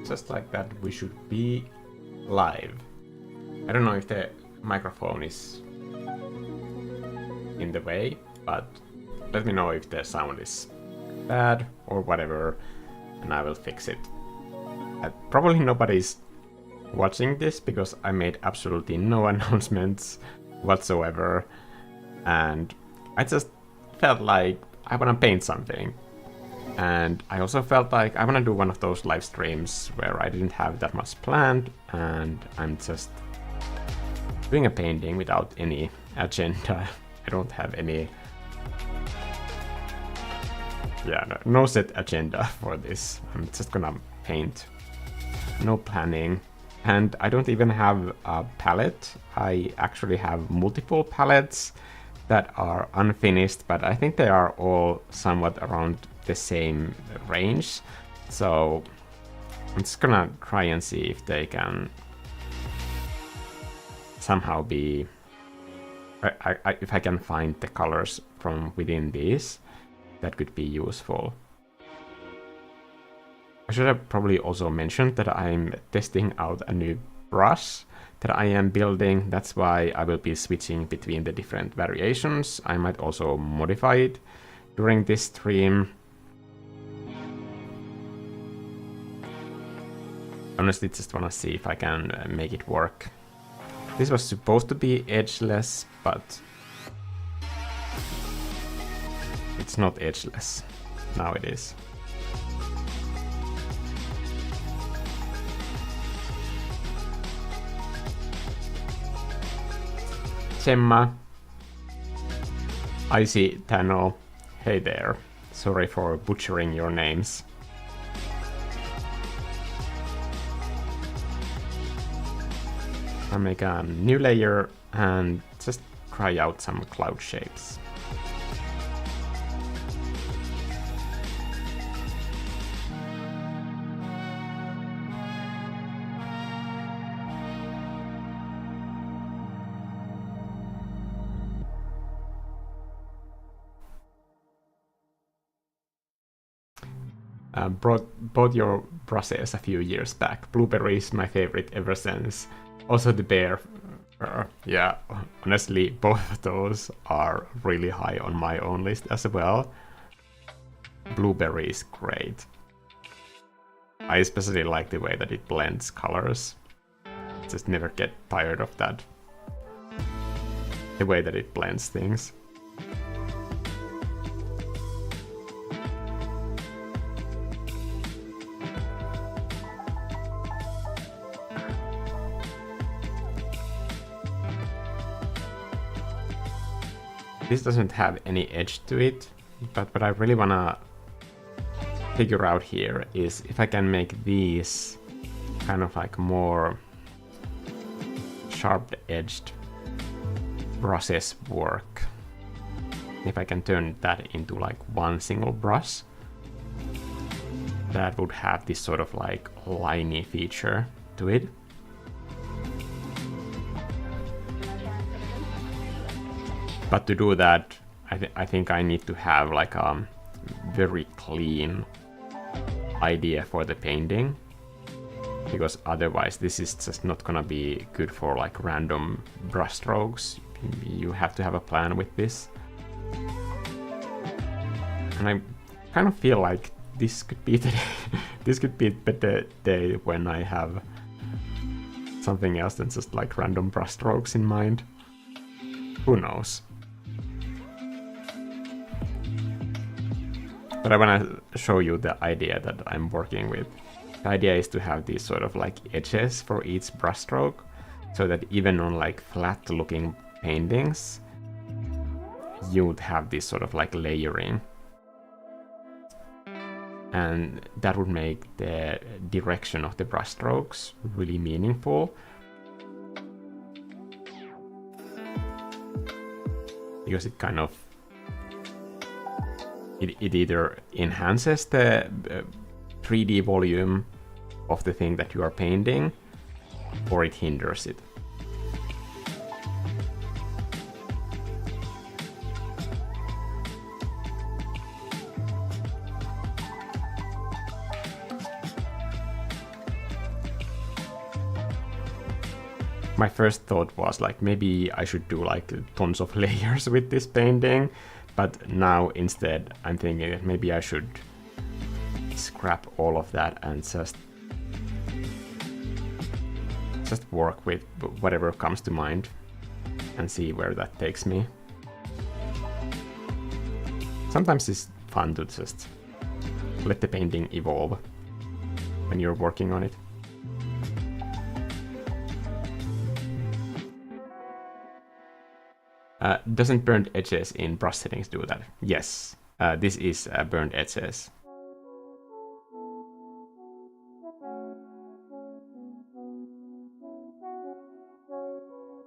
just like that, we should be live. I don't know if the microphone is in the way, but let me know if the sound is bad or whatever, and I will fix it. Probably nobody's watching this because I made absolutely no announcements whatsoever, and I just felt like I want to paint something. And I also felt like I want to do one of those live streams where I didn't have that much planned, and I'm just doing a painting without any agenda. I don't have any... no set agenda for this. I'm just gonna paint. No planning. And I don't even have a palette. I actually have multiple palettes that are unfinished, but I think they are all somewhat around the same range. So I'm just gonna try and see if they can somehow be... if I can find the colors from within these, that could be useful. I should have probably also mentioned that I'm testing out a new brush that I am building. That's why I will be switching between the different variations. I might also modify it during this stream. Honestly, just want to see if I can make it work. This was supposed to be edgeless, but it's not edgeless. Now it is. Gemma, Icy Tano, hey there. Sorry for butchering your names. I'll make a new layer and just try out some cloud shapes. Bought your brushes a few years back. Blueberry is my favorite ever since. Also the bear. Yeah, honestly, both of those are really high on my own list as well. Blueberry is great. I especially like the way that it blends colors. Just never get tired of that. The way that it blends things. This doesn't have any edge to it, but what I really wanna figure out here is if I can make these kind of like more sharp-edged brushes work. If I can turn that into like one single brush, that would have this sort of like liney feature to it. But to do that, I think I need to have like a very clean idea for the painting, because otherwise this is just not gonna be good for like random brush strokes. You have to have a plan with this. And I kind of feel like this could be the this could be the day when I have something else than just like random brush strokes in mind. Who knows? But I want to show you the idea that I'm working with. The idea is to have these sort of like edges for each brushstroke, so that even on like flat looking paintings, you would have this sort of like layering. And that would make the direction of the brushstrokes really meaningful. Because it kind of it either enhances the 3D volume of the thing that you are painting, or it hinders it. My first thought was like maybe I should do like tons of layers with this painting, but now instead I'm thinking that maybe I should scrap all of that and just work with whatever comes to mind and see where that takes me. Sometimes it's fun to just let the painting evolve when you're working on it. Doesn't burned edges in brush settings do that? Yes, this is burned edges.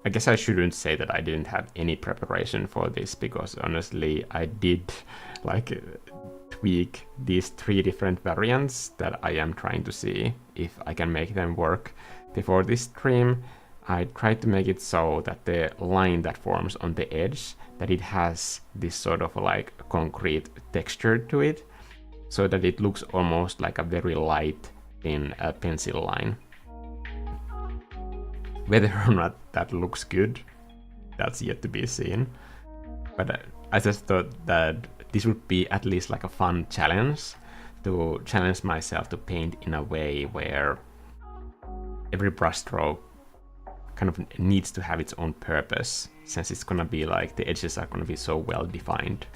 I guess I shouldn't say that I didn't have any preparation for this, because honestly I did like tweak these 3 different variants that I am trying to see if I can make them work before this stream. I tried to make it so that the line that forms on the edge, that it has this sort of like concrete texture to it, so that it looks almost like a very light thin pencil line. Whether or not that looks good, that's yet to be seen. But I just thought that this would be at least like a fun challenge, to challenge myself to paint in a way where every brushstroke kind of needs to have its own purpose, since it's gonna be like the edges are gonna be so well defined.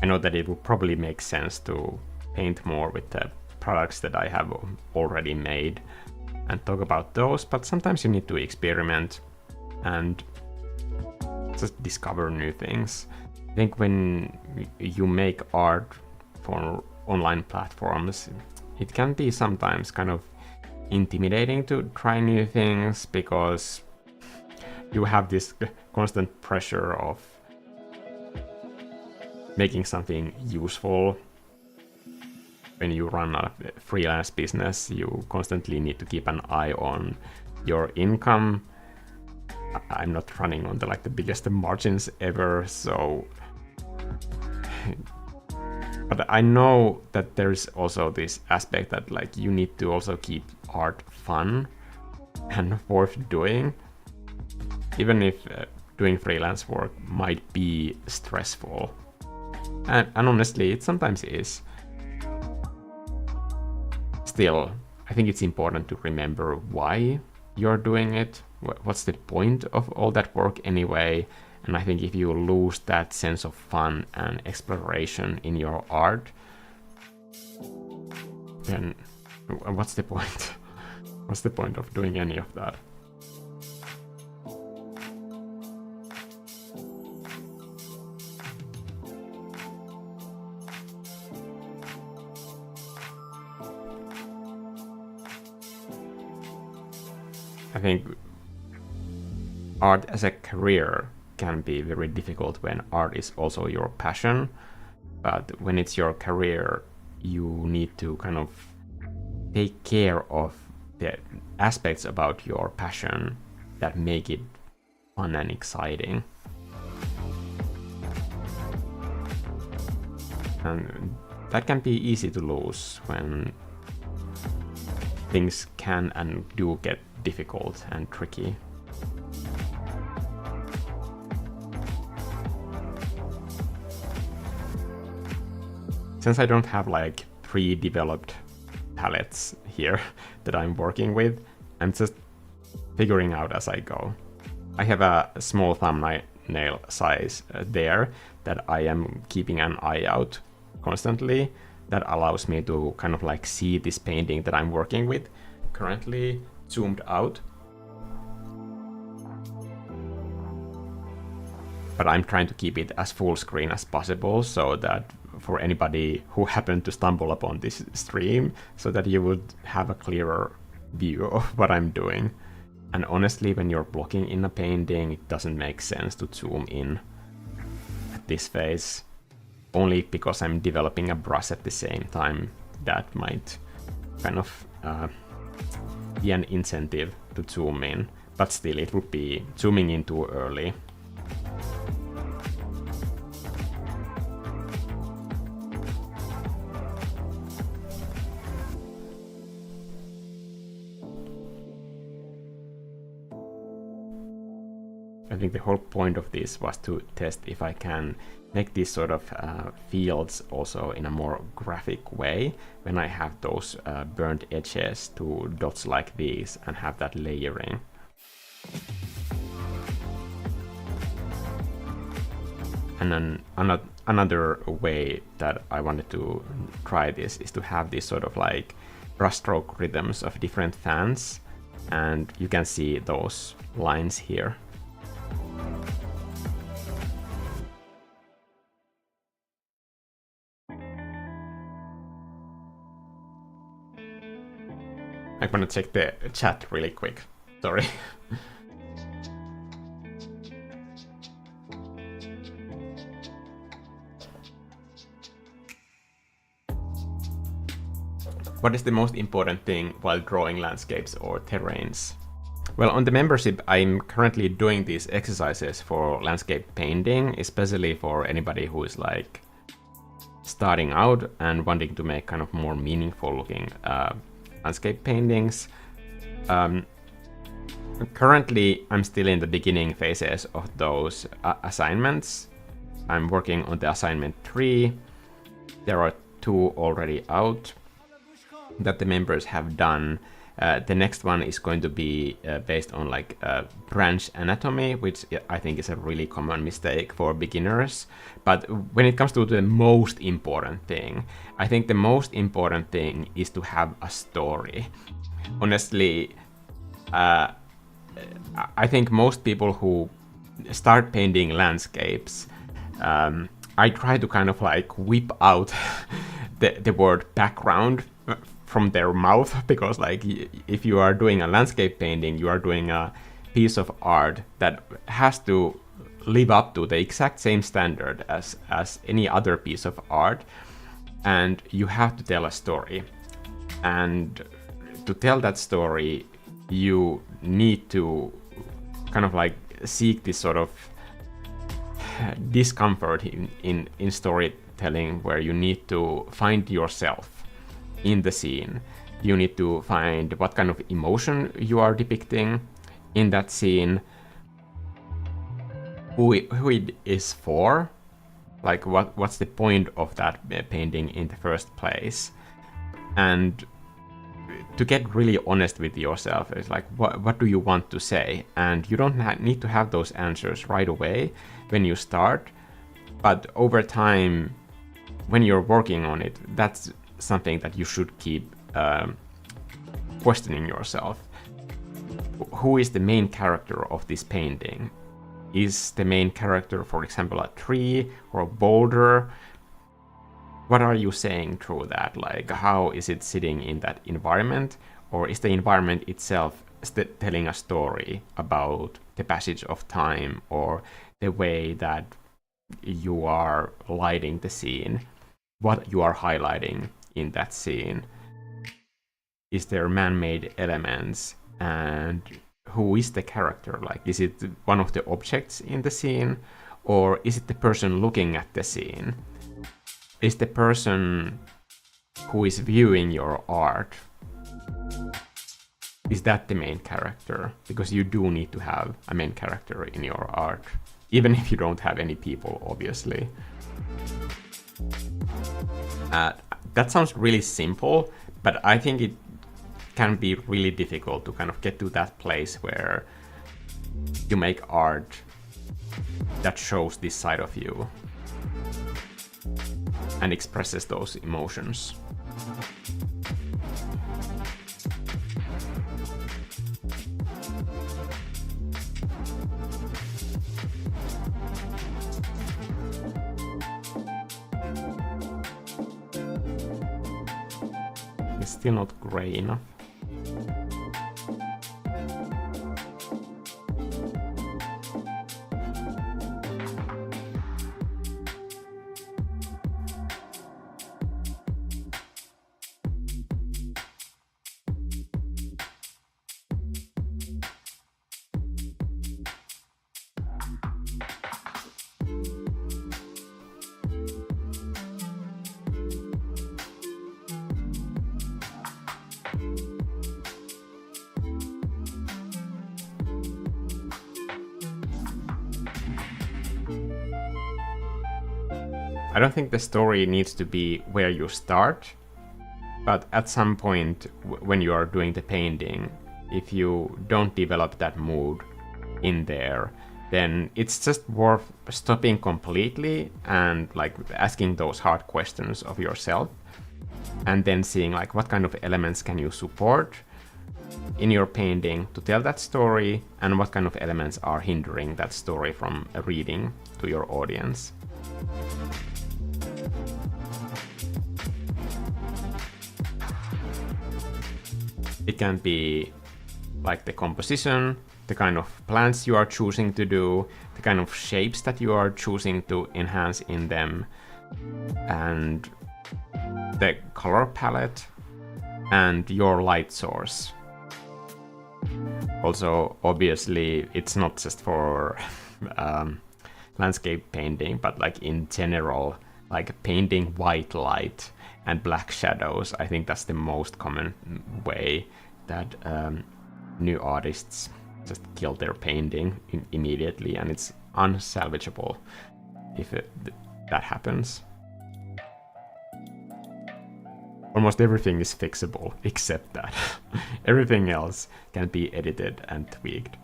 I know that it would probably make sense to paint more with the products that I have already made and talk about those, but sometimes you need to experiment and just discover new things. I think when you make art for online platforms, it can be sometimes kind of intimidating to try new things, because you have this constant pressure of making something useful. When you run a freelance business, you constantly need to keep an eye on your income. I'm not running on the biggest margins ever, so but I know that there's also this aspect that like you need to also keep art fun and worth doing, even if doing freelance work might be stressful. And honestly, it sometimes is. Still, I think it's important to remember why you're doing it. What's the point of all that work anyway? And I think if you lose that sense of fun and exploration in your art, then what's the point? What's the point of doing any of that? I think art as a career can be very difficult when art is also your passion, but when it's your career, you need to kind of take care of the aspects about your passion that make it fun and exciting. And that can be easy to lose when things can and do get difficult and tricky. Since I don't have like pre-developed palettes here that I'm working with, I'm just figuring out as I go. I have a small thumbnail size there that I am keeping an eye out constantly, that allows me to kind of like see this painting that I'm working with currently zoomed out. But I'm trying to keep it as full screen as possible, so that for anybody who happened to stumble upon this stream, so that you would have a clearer view of what I'm doing. And honestly, when you're blocking in a painting, it doesn't make sense to zoom in at this phase. Only because I'm developing a brush at the same time, that might kind of be an incentive to zoom in. But still, it would be zooming in too early. I think the whole point of this was to test if I can make these sort of fields also in a more graphic way when I have those burnt edges to dots like these and have that layering. And then another way that I wanted to try this is to have these sort of like brushstroke rhythms of different fans, and you can see those lines here. I'm gonna check the chat really quick. Sorry. What is the most important thing while drawing landscapes or terrains? Well, on the membership, I'm currently doing these exercises for landscape painting, especially for anybody who is like starting out and wanting to make kind of more meaningful looking landscape paintings. Currently, I'm still in the beginning phases of those assignments. I'm working on the assignment 3. There are 2 already out that the members have done. The next one is going to be based on like branch anatomy, which I think is a really common mistake for beginners. But when it comes to the most important thing, I think the most important thing is to have a story. Honestly, I think most people who start painting landscapes, I try to kind of like whip out the word background from their mouth, because like if you are doing a landscape painting, you are doing a piece of art that has to live up to the exact same standard as any other piece of art, and you have to tell a story. And to tell that story, you need to kind of like seek this sort of discomfort in storytelling, where you need to find yourself in the scene. You need to find what kind of emotion you are depicting in that scene, who it is for, like what's the point of that painting in the first place, and to get really honest with yourself. It's like, what do you want to say? And you don't need to have those answers right away when you start, but over time, when you're working on it, that's something that you should keep questioning yourself. Who is the main character of this painting? Is the main character, for example, a tree or a boulder? What are you saying through that? Like, how is it sitting in that environment? Or is the environment itself telling a story about the passage of time, or the way that you are lighting the scene? What you are highlighting in that scene? Is there man-made elements? And who is the character? Like, is it one of the objects in the scene, or is it the person looking at the scene? Is the person who is viewing your art, is that the main character? Because you do need to have a main character in your art, even if you don't have any people, obviously. That sounds really simple, but I think it can be really difficult to kind of get to that place where you make art that shows this side of you and expresses those emotions. It's still not gray enough. I don't think the story needs to be where you start, but at some point when you are doing the painting, if you don't develop that mood in there, then it's just worth stopping completely and like asking those hard questions of yourself, and then seeing like what kind of elements can you support in your painting to tell that story, and what kind of elements are hindering that story from reading to your audience. It can be like the composition, the kind of plants you are choosing to do, the kind of shapes that you are choosing to enhance in them, and the color palette, and your light source. Also, obviously, it's not just for landscape painting, but like in general, like painting white light and black shadows. I think that's the most common way that new artists just kill their painting immediately, and it's unsalvageable if that happens. Almost everything is fixable except that. Everything else can be edited and tweaked.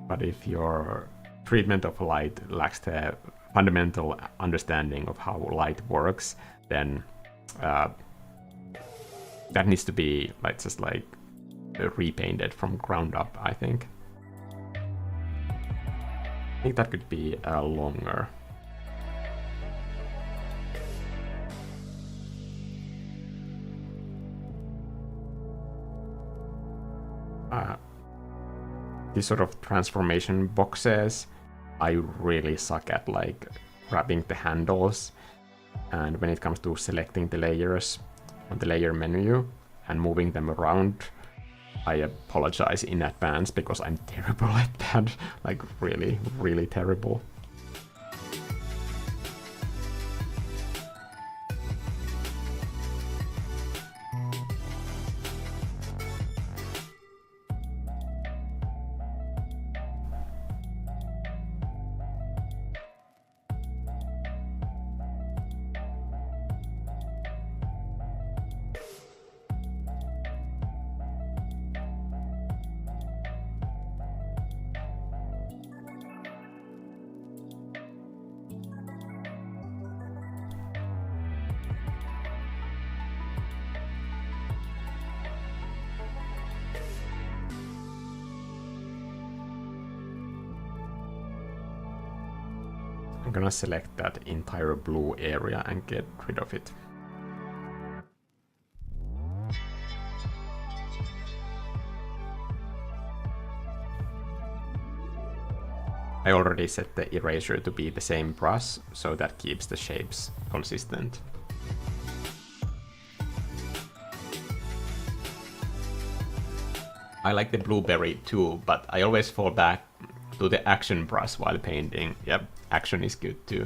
But if your treatment of light lacks the fundamental understanding of how light works, then that needs to be like just like repainted from ground up, I think. I think that could be longer. These sort of transformation boxes, I really suck at like grabbing the handles, and when it comes to selecting the layers on the layer menu and moving them around, I apologize in advance because I'm terrible at that, like really, really terrible. I'm gonna select that entire blue area and get rid of it. I already set the eraser to be the same brush, so that keeps the shapes consistent. I like the blueberry too, but I always fall back to the action brush while painting. Yep, action is good too.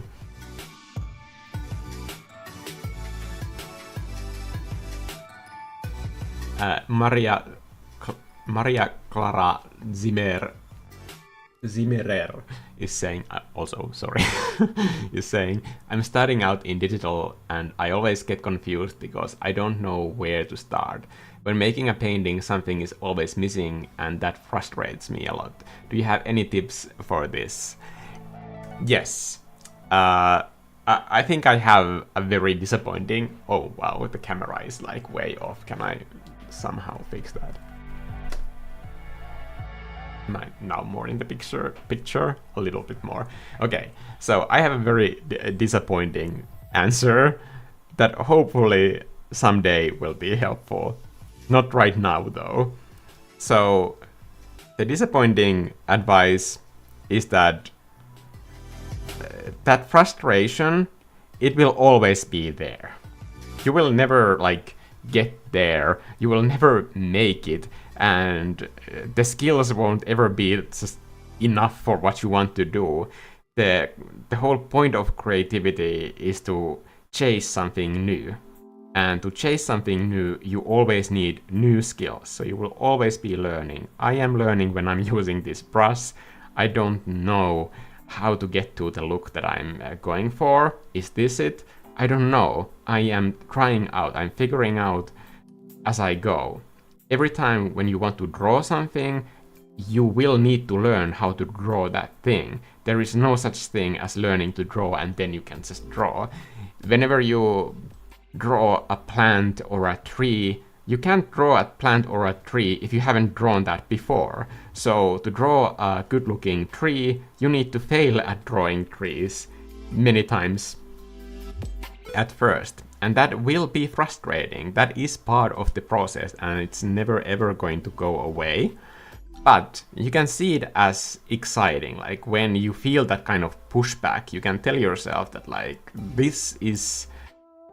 Maria Clara Zimmerer is saying, also, sorry, is saying, I'm starting out in digital and I always get confused because I don't know where to start. When making a painting, something is always missing and that frustrates me a lot. Do you have any tips for this? Yes. I think I have a very disappointing... Oh, wow, the camera is like way off. Can I somehow fix that? Am I now more in the picture? A little bit more. Okay, so I have a very disappointing answer that hopefully someday will be helpful. Not right now, though. So, the disappointing advice is that that frustration, it will always be there. You will never, like, get there. You will never make it. And the skills won't ever be just enough for what you want to do. The whole point of creativity is to chase something new. And to chase something new, you always need new skills. So you will always be learning. I am learning when I'm using this brush. I don't know how to get to the look that I'm going for. Is this it? I don't know. I am trying out, I'm figuring out as I go. Every time when you want to draw something, you will need to learn how to draw that thing. There is no such thing as learning to draw and then you can just draw. Whenever you draw a plant or a tree, you can't draw a plant or a tree if you haven't drawn that before. So to draw a good-looking tree, you need to fail at drawing trees many times at first. And that will be frustrating. That is part of the process and it's never ever going to go away. But you can see it as exciting. Like when you feel that kind of pushback, you can tell yourself that like, this is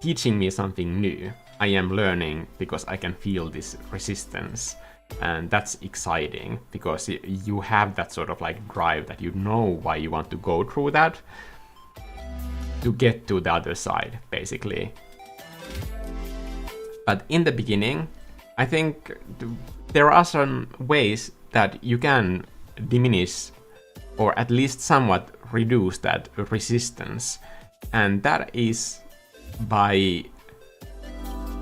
teaching me something new. I am learning because I can feel this resistance. And that's exciting because you have that sort of like drive that you know why you want to go through that to get to the other side, basically. But in the beginning, I think there are some ways that you can diminish or at least somewhat reduce that resistance. And that is by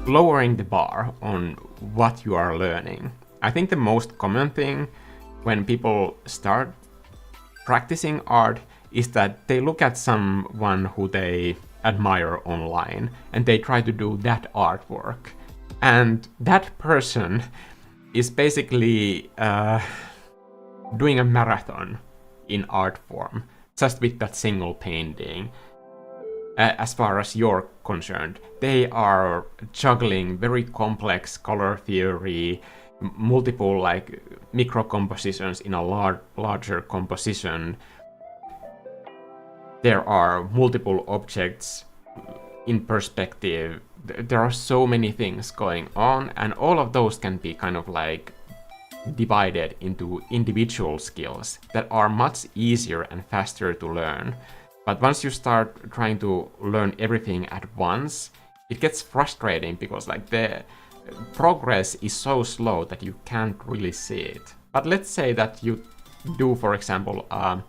lowering the bar on what you are learning. I think the most common thing when people start practicing art is that they look at someone who they admire online and they try to do that artwork. And that person is basically doing a marathon in art form, just with that single painting. As far as you're concerned, they are juggling very complex color theory, multiple like micro compositions in a larger composition. There are multiple objects in perspective. There are so many things going on, and all of those can be kind of like divided into individual skills that are much easier and faster to learn. But once you start trying to learn everything at once, it gets frustrating because like the progress is so slow that you can't really see it. But let's say that you do, for example, a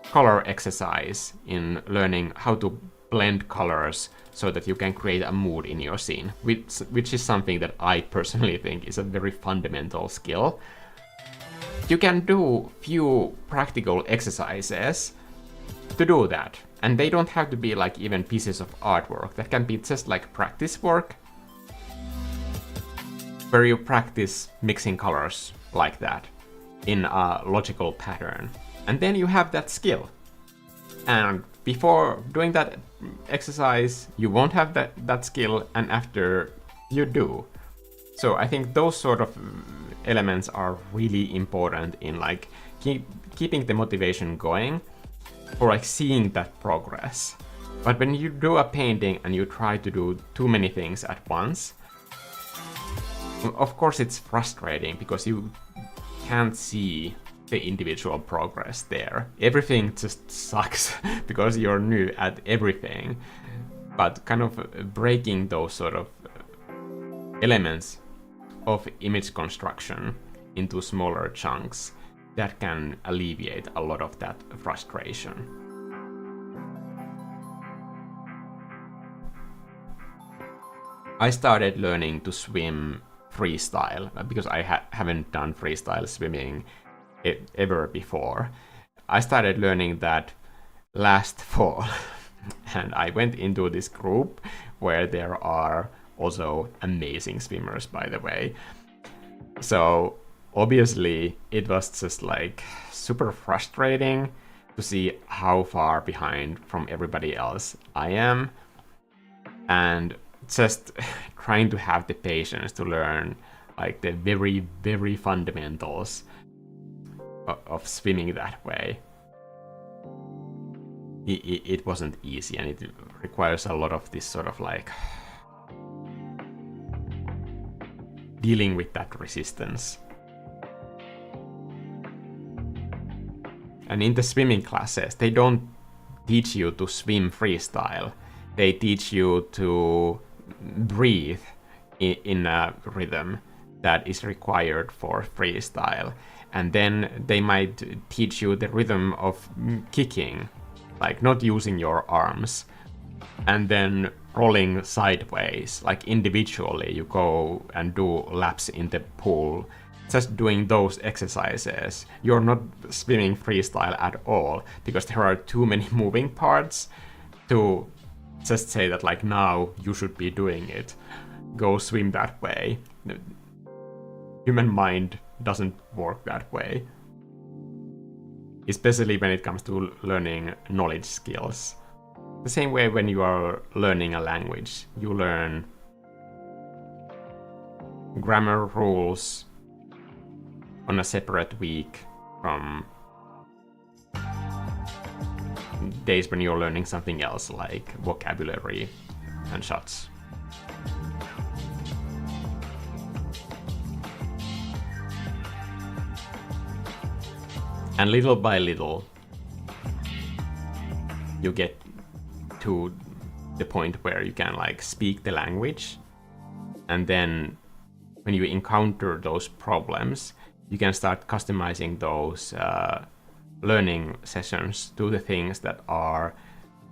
color exercise in learning how to blend colors so that you can create a mood in your scene, which is something that I personally think is a very fundamental skill. You can do few practical exercises to do that, and they don't have to be like even pieces of artwork. That can be just like practice work where you practice mixing colors like that in a logical pattern, and then you have that skill. And before doing that exercise, you won't have that skill, and after you do. So I think those sort of elements are really important in like keeping the motivation going, or like seeing that progress. But when you do a painting and you try to do too many things at once, of course it's frustrating because you can't see the individual progress there. Everything just sucks because you're new at everything. But kind of breaking those sort of elements of image construction into smaller chunks, that can alleviate a lot of that frustration. I started learning to swim freestyle because I haven't done freestyle swimming ever before. I started learning that last fall and I went into this group where there are also amazing swimmers, by the way. So obviously it was just like super frustrating to see how far behind from everybody else I am, and just trying to have the patience to learn like the very, very fundamentals of swimming that way. It wasn't easy, and it requires a lot of this sort of like dealing with that resistance. And in the swimming classes, they don't teach you to swim freestyle. They teach you to breathe in a rhythm that is required for freestyle. and then they might teach you the rhythm of kicking, like not using your arms, and then rolling sideways, like individually you go and do laps in the pool, just doing those exercises. You're not swimming freestyle at all, because there are too many moving parts to just say that like now you should be doing it. Go swim that way. Human mind doesn't work that way. Especially when it comes to learning knowledge skills. The same way when you are learning a language, you learn grammar rules on a separate week from days when you're learning something else like vocabulary and such. And little by little, you get to the point where you can like speak the language, and then when you encounter those problems, you can start customizing those learning sessions to the things that are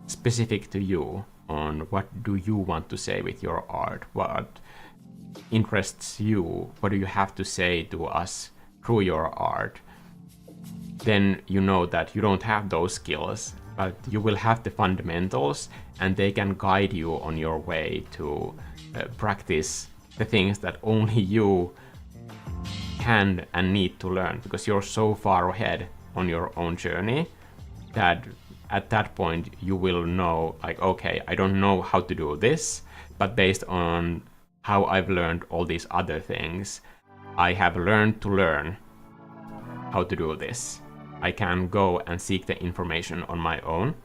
specific to you, on what do you want to say with your art, what interests you, what do you have to say to us through your art. Then you know that you don't have those skills, but you will have the fundamentals, and they can guide you on your way to practice the things that only you can and need to learn, because you're so far ahead on your own journey that at that point you will know, like, okay, I don't know how to do this, but based on how I've learned all these other things, I have learned to learn how to do this. I can go and seek the information on my own.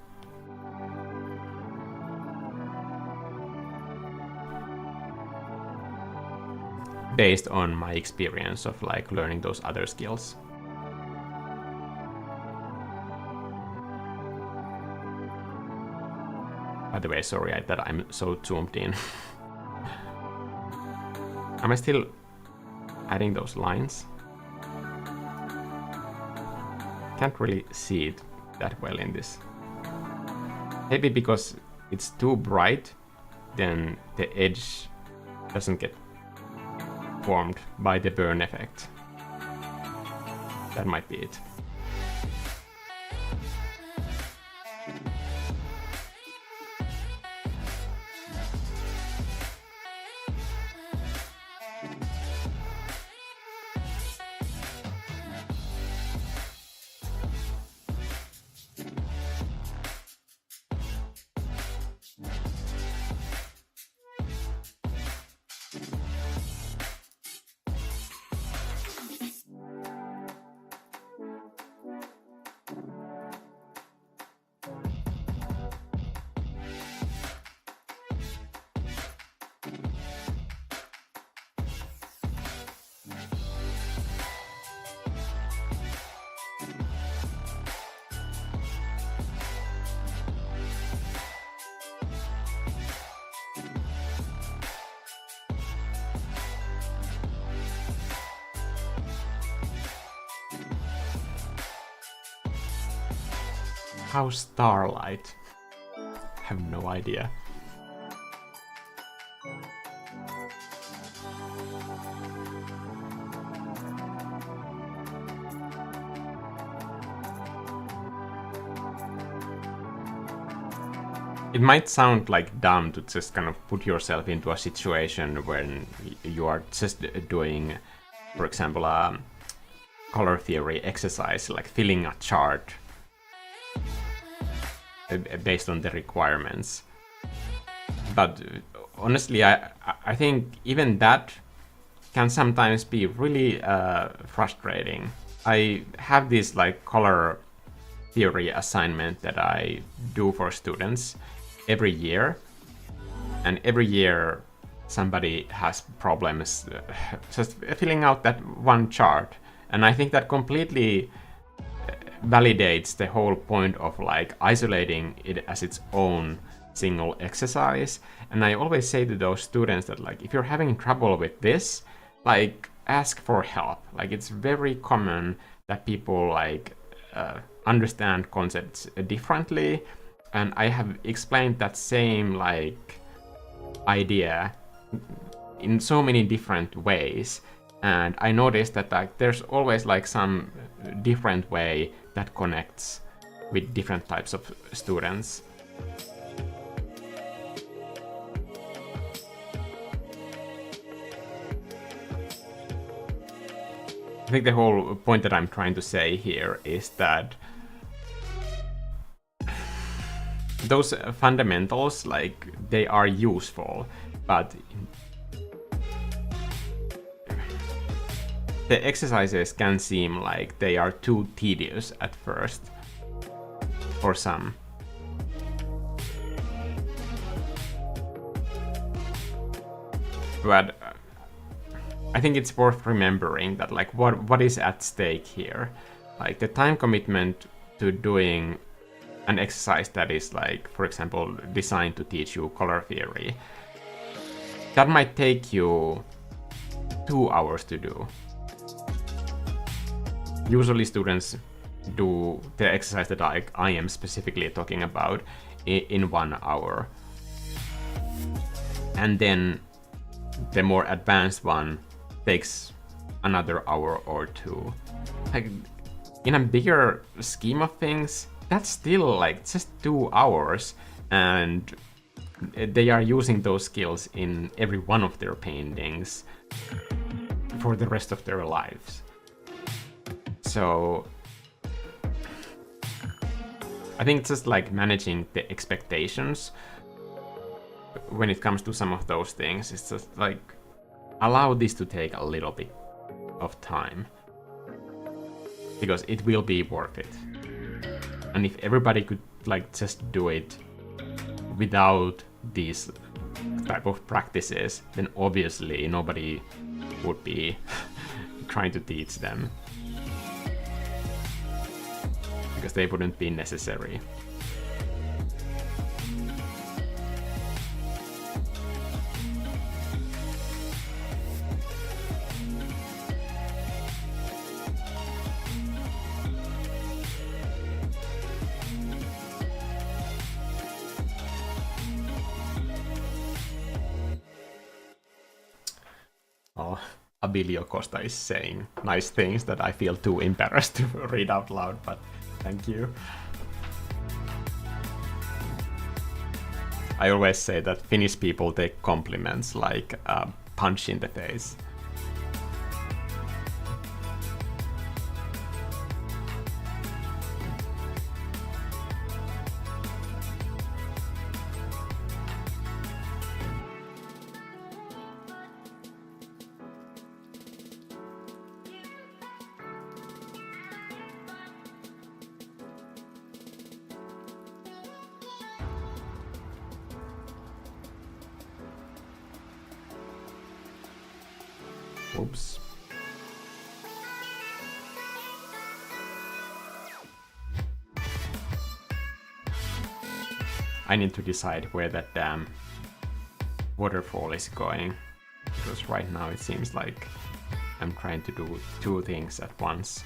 Based on my experience of like learning those other skills. By the way, sorry that I'm so zoomed in. Am I still adding those lines? Can't really see it that well in this. Maybe because it's too bright, then the edge doesn't get formed by the burn effect. That might be it. How's Starlight? I have no idea. It might sound like dumb to just kind of put yourself into a situation when you are just doing, for example, a color theory exercise, like filling a chart based on the requirements. But honestly, I think even that can sometimes be really frustrating. I have this like color theory assignment that I do for students every year, and every year somebody has problems just filling out that one chart, and I think that completely validates the whole point of like isolating it as its own single exercise. And I always say to those students that like, if you're having trouble with this, like ask for help. Like, it's very common that people like understand concepts differently, and I have explained that same like idea in so many different ways, and I noticed that like there's always like some different way that connects with different types of students. I think the whole point that I'm trying to say here is that those fundamentals, like, they are useful, but the exercises can seem like they are too tedious at first for some. But I think it's worth remembering that like what is at stake here. Like, the time commitment to doing an exercise that is like, for example, designed to teach you color theory, that might take you 2 hours to do. Usually students do the exercise that I am specifically talking about in 1 hour. And then the more advanced one takes another hour or 2. Like, in a bigger scheme of things, that's still like just 2 hours, and they are using those skills in every one of their paintings for the rest of their lives. So I think it's just like managing the expectations when it comes to some of those things. It's just like, allow this to take a little bit of time, because it will be worth it. And if everybody could like just do it without these type of practices, then obviously nobody would be trying to teach them, because they wouldn't be necessary. Oh, Abilio Costa is saying nice things that I feel too embarrassed to read out loud, but thank you. I always say that Finnish people take compliments like a punch in the face. Oops. I need to decide where that damn waterfall is going, because right now it seems like I'm trying to do 2 things at once.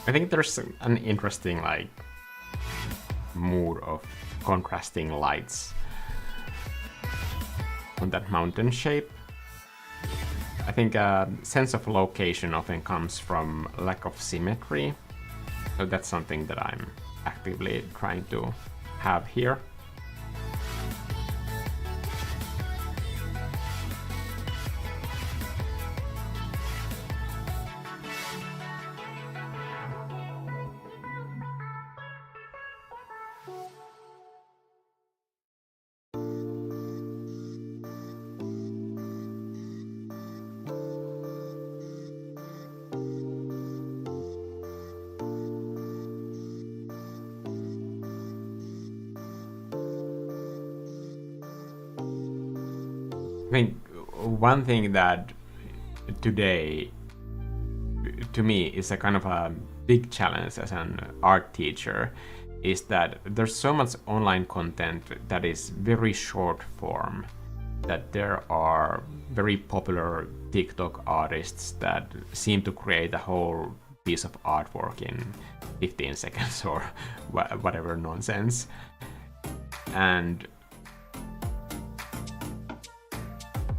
I think there's an interesting like mood of contrasting lights on that mountain shape. I think a sense of location often comes from lack of symmetry, so that's something that I'm actively trying to have here. I mean, one thing that today, to me, is a kind of a big challenge as an art teacher is that there's so much online content that is very short form, that there are very popular TikTok artists that seem to create a whole piece of artwork in 15 seconds or whatever nonsense. And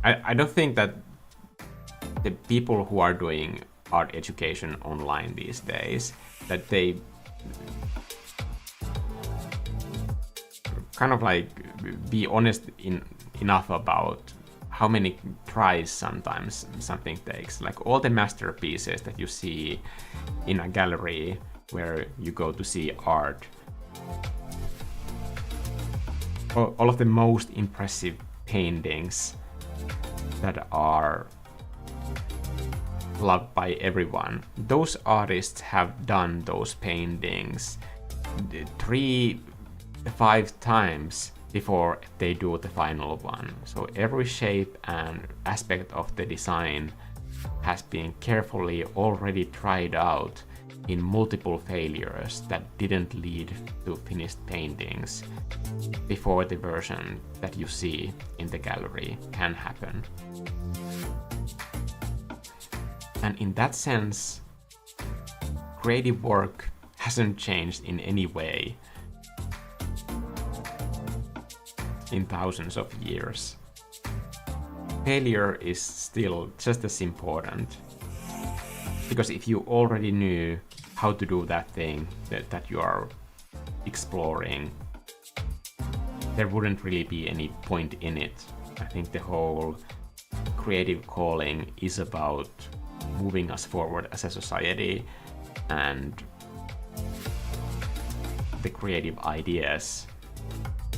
I don't think that the people who are doing art education online these days, that they kind of like be honest enough about how many tries sometimes something takes. Like all the masterpieces that you see in a gallery where you go to see art, all of the most impressive paintings that are loved by everyone, those artists have done those paintings 3-5 times before they do the final one. So every shape and aspect of the design has been carefully already tried out in multiple failures that didn't lead to finished paintings before the version that you see in the gallery can happen. And in that sense, creative work hasn't changed in any way in thousands of years. Failure is still just as important, because if you already knew how to do that thing that you are exploring, there wouldn't really be any point in it. I think the whole creative calling is about moving us forward as a society, and the creative ideas,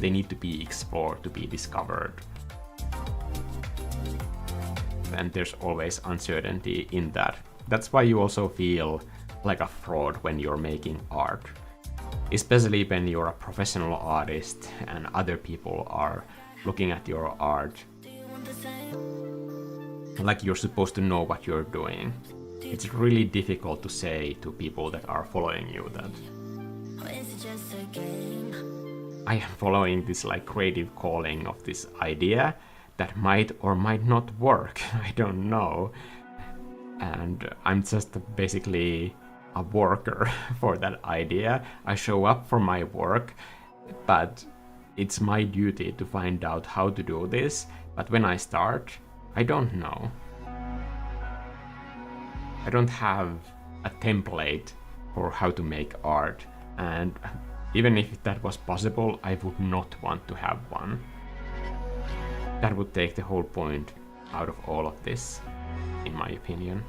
they need to be explored, to be discovered. And there's always uncertainty in that. That's why you also feel like a fraud when you're making art, especially when you're a professional artist and other people are looking at your art like you're supposed to know what you're doing. It's really difficult to say to people that are following you that I am following this like creative calling of this idea that might or might not work. I don't know. And I'm just basically a worker for that idea. I show up for my work, but it's my duty to find out how to do this. But when I start, I don't know. I don't have a template for how to make art, and even if that was possible, I would not want to have one. That would take the whole point out of all of this, in my opinion.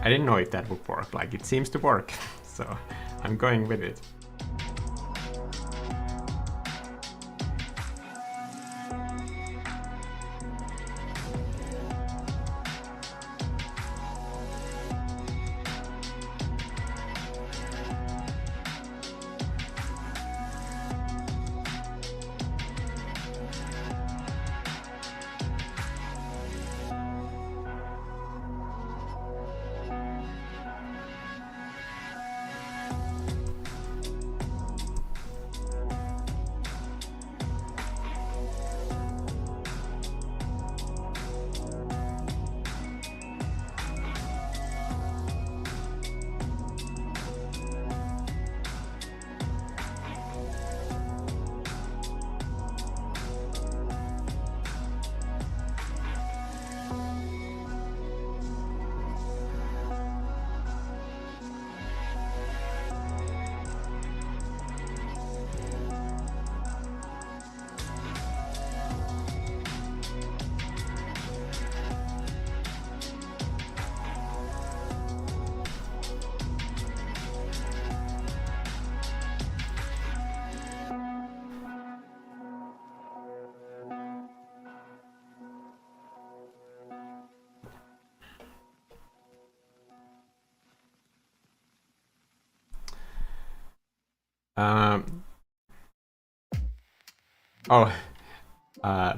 I didn't know if that would work. Like, it seems to work, so I'm going with it.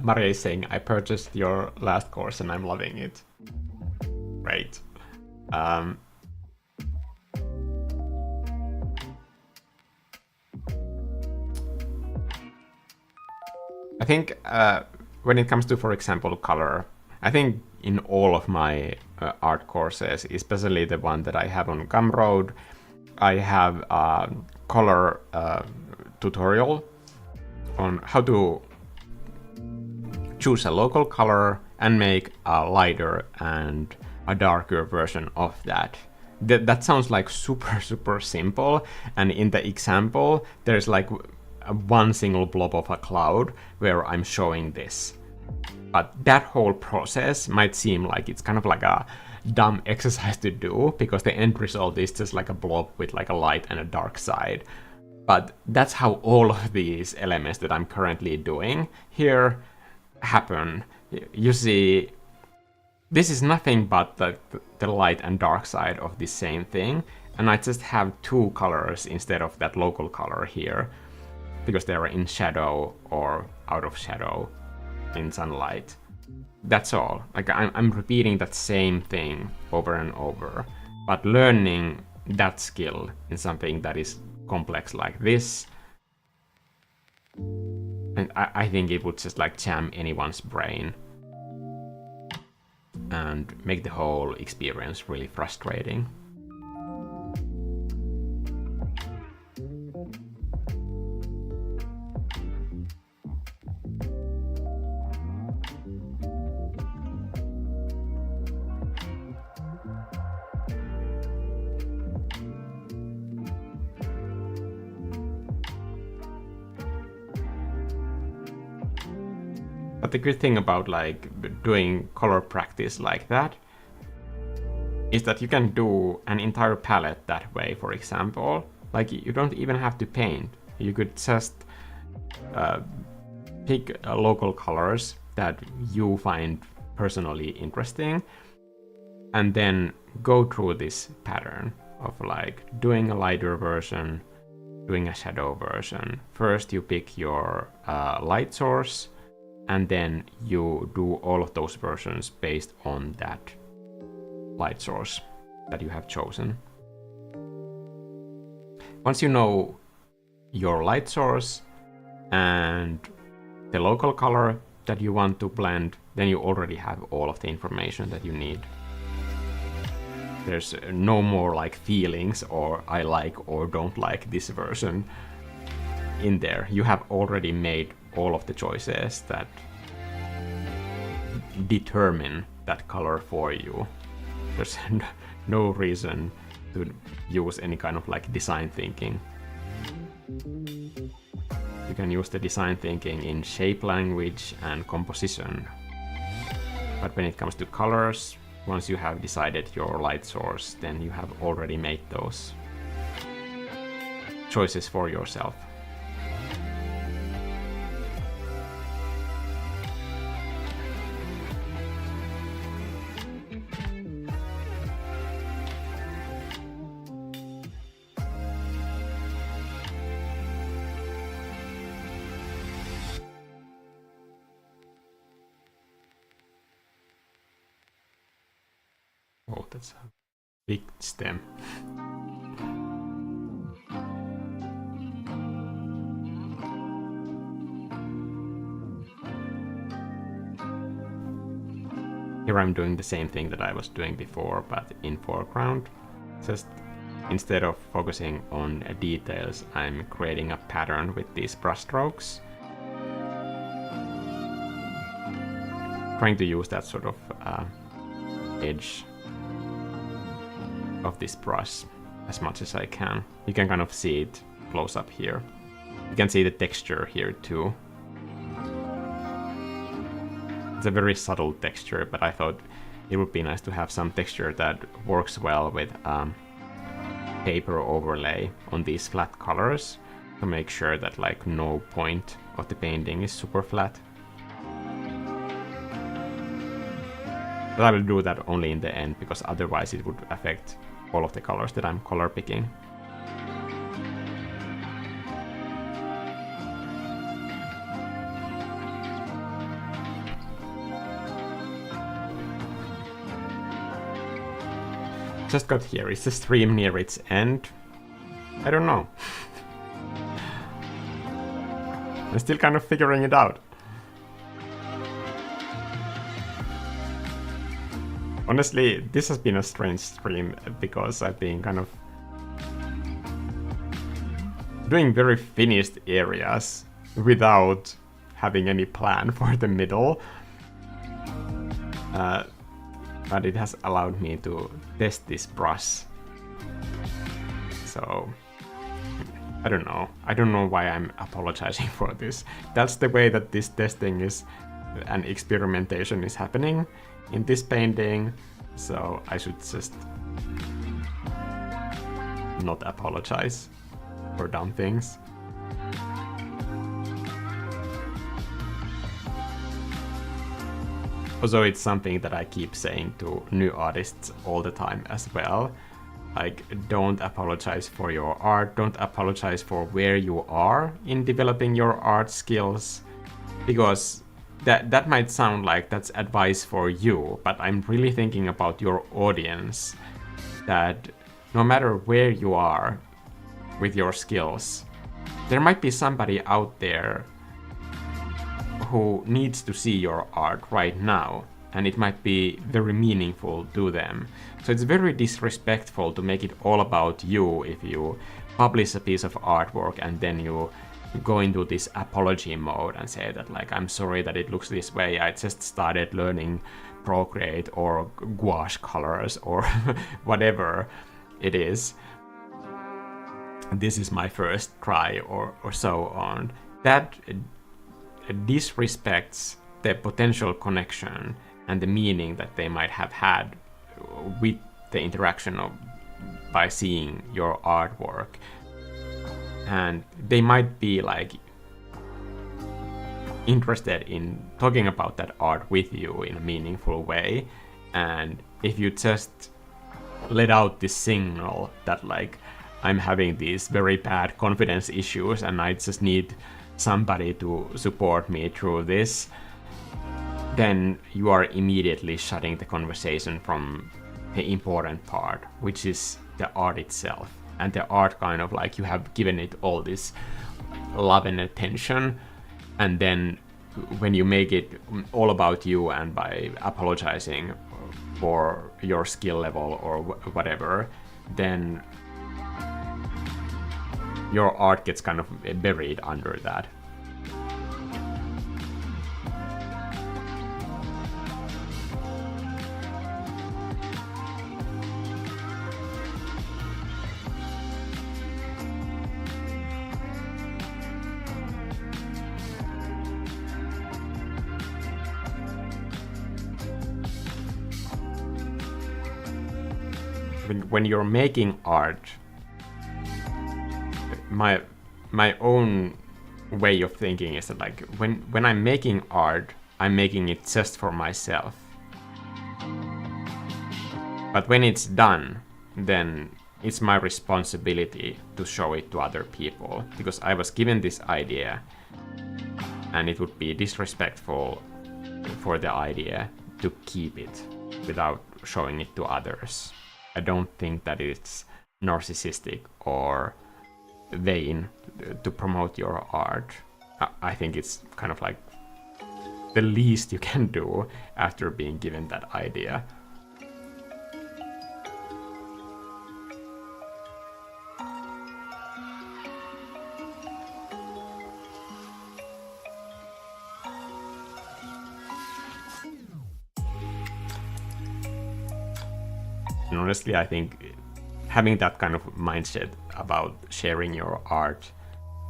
Maria is saying, I purchased your last course and I'm loving it. Great. I think when it comes to, for example, color, I think in all of my art courses, especially the one that I have on Gumroad, I have a color tutorial on how to choose a local color and make a lighter and a darker version of that. That sounds like super simple, and in the example there's like one single blob of a cloud where I'm showing this. But that whole process might seem like it's kind of like a dumb exercise to do, because the end result is just like a blob with like a light and a dark side. But that's how all of these elements that I'm currently doing here happen. You see, this is nothing but the light and dark side of the same thing, and I just have two colors instead of that local color here, because they are in shadow or out of shadow in sunlight. That's all. Like, I'm repeating that same thing over and over, but learning that skill in something that is complex like this, and I think it would just like jam anyone's brain and make the whole experience really frustrating. But the good thing about like doing color practice like that is that you can do an entire palette that way, for example. Like, you don't even have to paint. You could just pick local colors that you find personally interesting, and then go through this pattern of like doing a lighter version, doing a shadow version. First you pick your light source, and then you do all of those versions based on that light source that you have chosen. Once you know your light source and the local color that you want to blend, then you already have all of the information that you need. There's no more like feelings or I like or don't like this version in there. You have already made all of the choices that determine that color for you. There's no reason to use any kind of like design thinking. You can use the design thinking in shape language and composition. But when it comes to colors, once you have decided your light source, then you have already made those choices for yourself. Oh, that's a big stem. Here I'm doing the same thing that I was doing before, but in foreground. Just instead of focusing on details, I'm creating a pattern with these brush strokes. Trying to use that sort of edge of this brush as much as I can. You can kind of see it close up here. You can see the texture here too. It's a very subtle texture, but I thought it would be nice to have some texture that works well with paper overlay on these flat colors to make sure that like no point of the painting is super flat. But I will do that only in the end, because otherwise it would affect all of the colors that I'm color picking. Just got here. Is the stream near its end? I don't know. I'm still kind of figuring it out. Honestly, this has been a strange stream because I've been kind of doing very finished areas without having any plan for the middle. But it has allowed me to test this brush. So, I don't know. I don't know why I'm apologizing for this. That's the way that this testing is and experimentation is happening in this painting, so I should just not apologize for dumb things. Also, it's something that I keep saying to new artists all the time as well. Like, don't apologize for your art, don't apologize for where you are in developing your art skills, because that might sound like that's advice for you, but I'm really thinking about your audience, that no matter where you are with your skills, there might be somebody out there who needs to see your art right now, and it might be very meaningful to them. So it's very disrespectful to make it all about you if you publish a piece of artwork and then you go into this apology mode and say that like, I'm sorry that it looks this way, I just started learning Procreate or gouache colors or whatever it is. This is my first try or so on. That disrespects the potential connection and the meaning that they might have had with the interaction of by seeing your artwork. And they might be like interested in talking about that art with you in a meaningful way. And if you just let out this signal that like, I'm having these very bad confidence issues and I just need somebody to support me through this, then you are immediately shutting the conversation from the important part, which is the art itself. And the art kind of like, you have given it all this love and attention, and then when you make it all about you and by apologizing for your skill level or whatever, then your art gets kind of buried under that. when you're making art, my own way of thinking is that like when I'm making art, I'm making it just for myself. But when it's done, then it's my responsibility to show it to other people, because I was given this idea and it would be disrespectful for the idea to keep it without showing it to others. I don't think that it's narcissistic or vain to promote your art. I think it's kind of like the least you can do after being given that idea. And honestly, I think having that kind of mindset about sharing your art,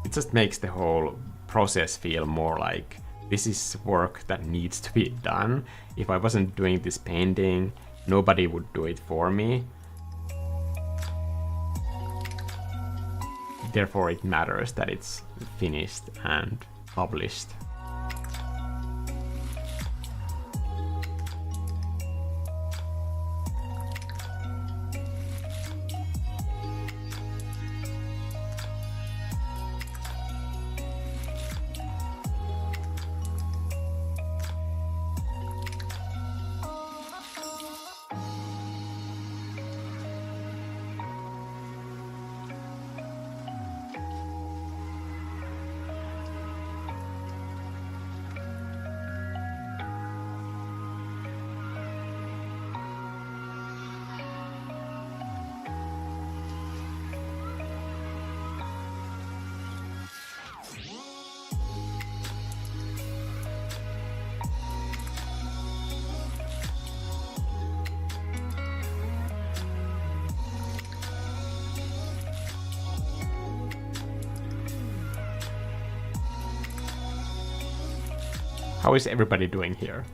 it just makes the whole process feel more like this is work that needs to be done. If I wasn't doing this painting, nobody would do it for me. Therefore, it matters that it's finished and published. How is everybody doing here?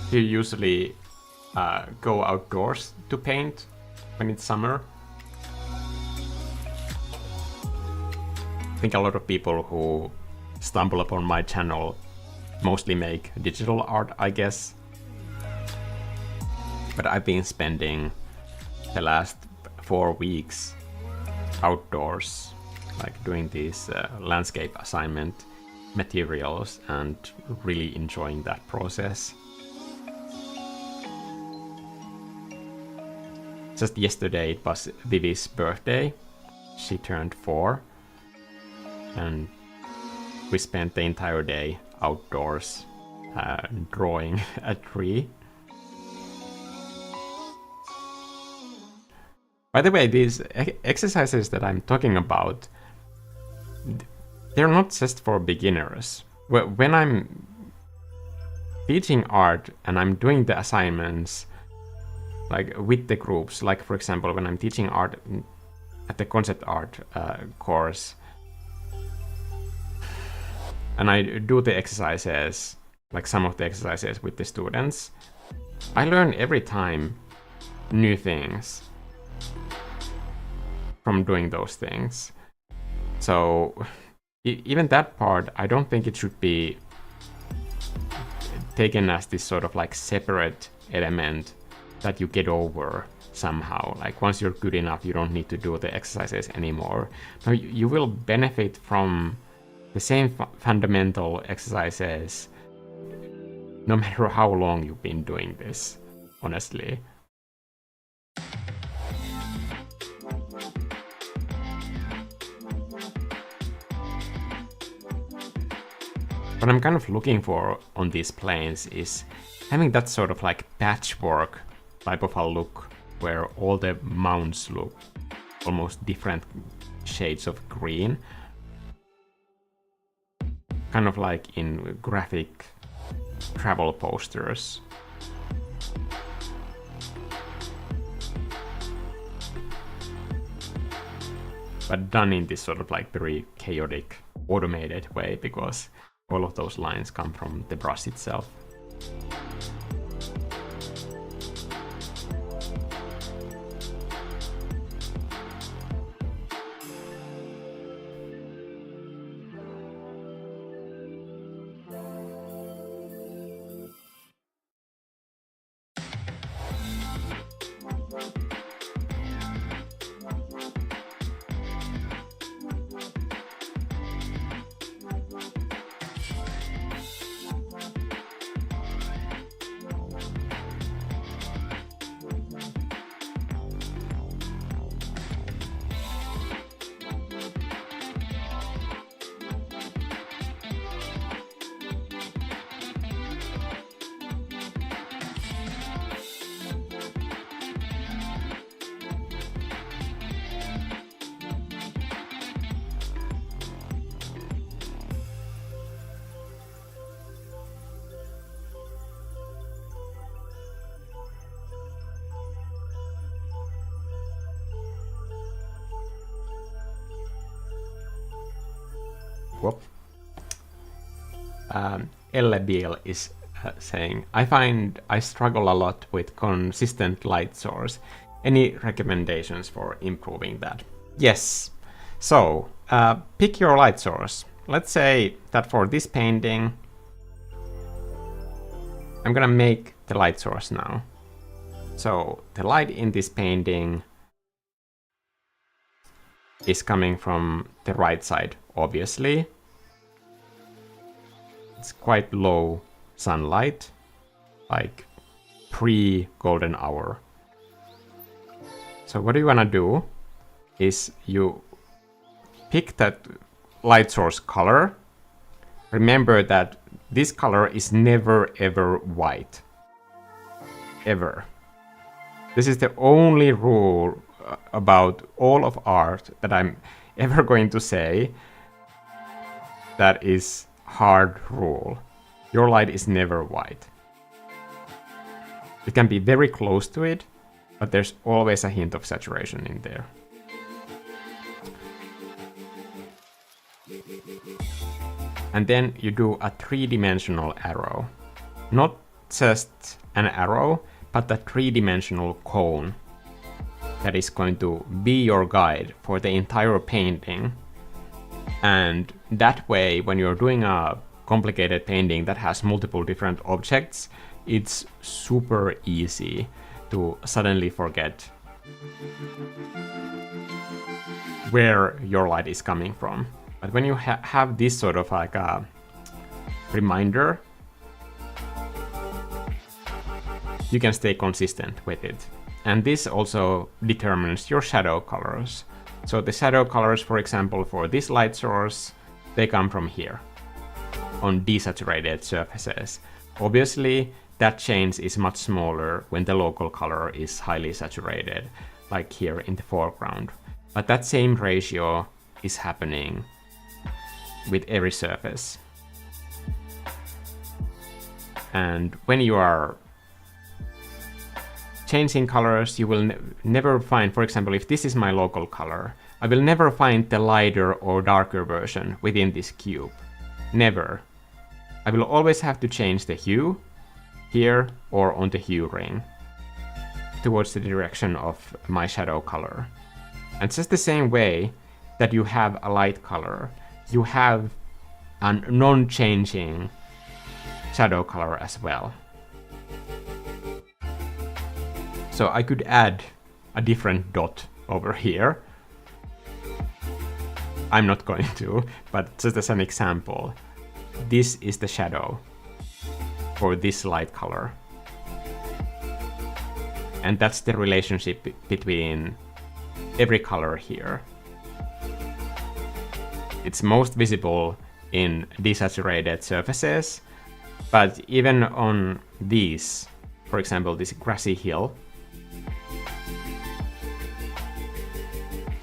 Do you usually go outdoors to paint when it's summer? I think a lot of people who stumble upon my channel mostly make digital art, I guess. But I've been spending the last 4 weeks outdoors, like doing these landscape assignment materials and really enjoying that process. Just yesterday it was Vivi's birthday. She turned 4 and we spent the entire day outdoors drawing a tree. By the way, these exercises that I'm talking about, they're not just for beginners. When I'm teaching art and I'm doing the assignments like with the groups, like for example when I'm teaching art at the concept art course and I do the exercises, like some of the exercises with the students, I learn every time new things from doing those things. So even that part, I don't think it should be taken as this sort of like separate element that you get over somehow. Like once you're good enough, you don't need to do the exercises anymore. No, you will benefit from the same fundamental exercises no matter how long you've been doing this, honestly. What I'm kind of looking for on these planes is having that sort of like patchwork type of a look where all the mounts look almost different shades of green. Kind of like in graphic travel posters. But done in this sort of like very chaotic, automated way, because all of those lines come from the brush itself. whoop. Elle Beal is saying, I find I struggle a lot with consistent light source. Any recommendations for improving that? Yes. So pick your light source. Let's say that for this painting, I'm gonna make the light source now. So the light in this painting is coming from the right side, obviously. It's quite low sunlight, like pre-golden hour. So what you wanna do is you pick that light source color. Remember that this color is never ever white. Ever. This is the only rule about all of art that I'm ever going to say that is hard rule. Your light is never white. It can be very close to it, but there's always a hint of saturation in there. And then you do a 3-dimensional arrow. Not just an arrow, but a 3-dimensional cone that is going to be your guide for the entire painting. And that way, when you're doing a complicated painting that has multiple different objects, it's super easy to suddenly forget where your light is coming from. But when you have this sort of like a reminder, you can stay consistent with it. And this also determines your shadow colors. So the shadow colors, for example, for this light source, they come from here on desaturated surfaces. Obviously, that change is much smaller when the local color is highly saturated, like here in the foreground. But that same ratio is happening with every surface. And when you are changing colors, you will never find, for example, if this is my local color, I will never find the lighter or darker version within this cube. Never. I will always have to change the hue here or on the hue ring towards the direction of my shadow color. And just the same way that you have a light color, you have a non-changing shadow color as well. So I could add a different dot over here. I'm not going to, but just as an example, this is the shadow for this light color. And that's the relationship between every color here. It's most visible in desaturated surfaces, but even on these, for example, this grassy hill,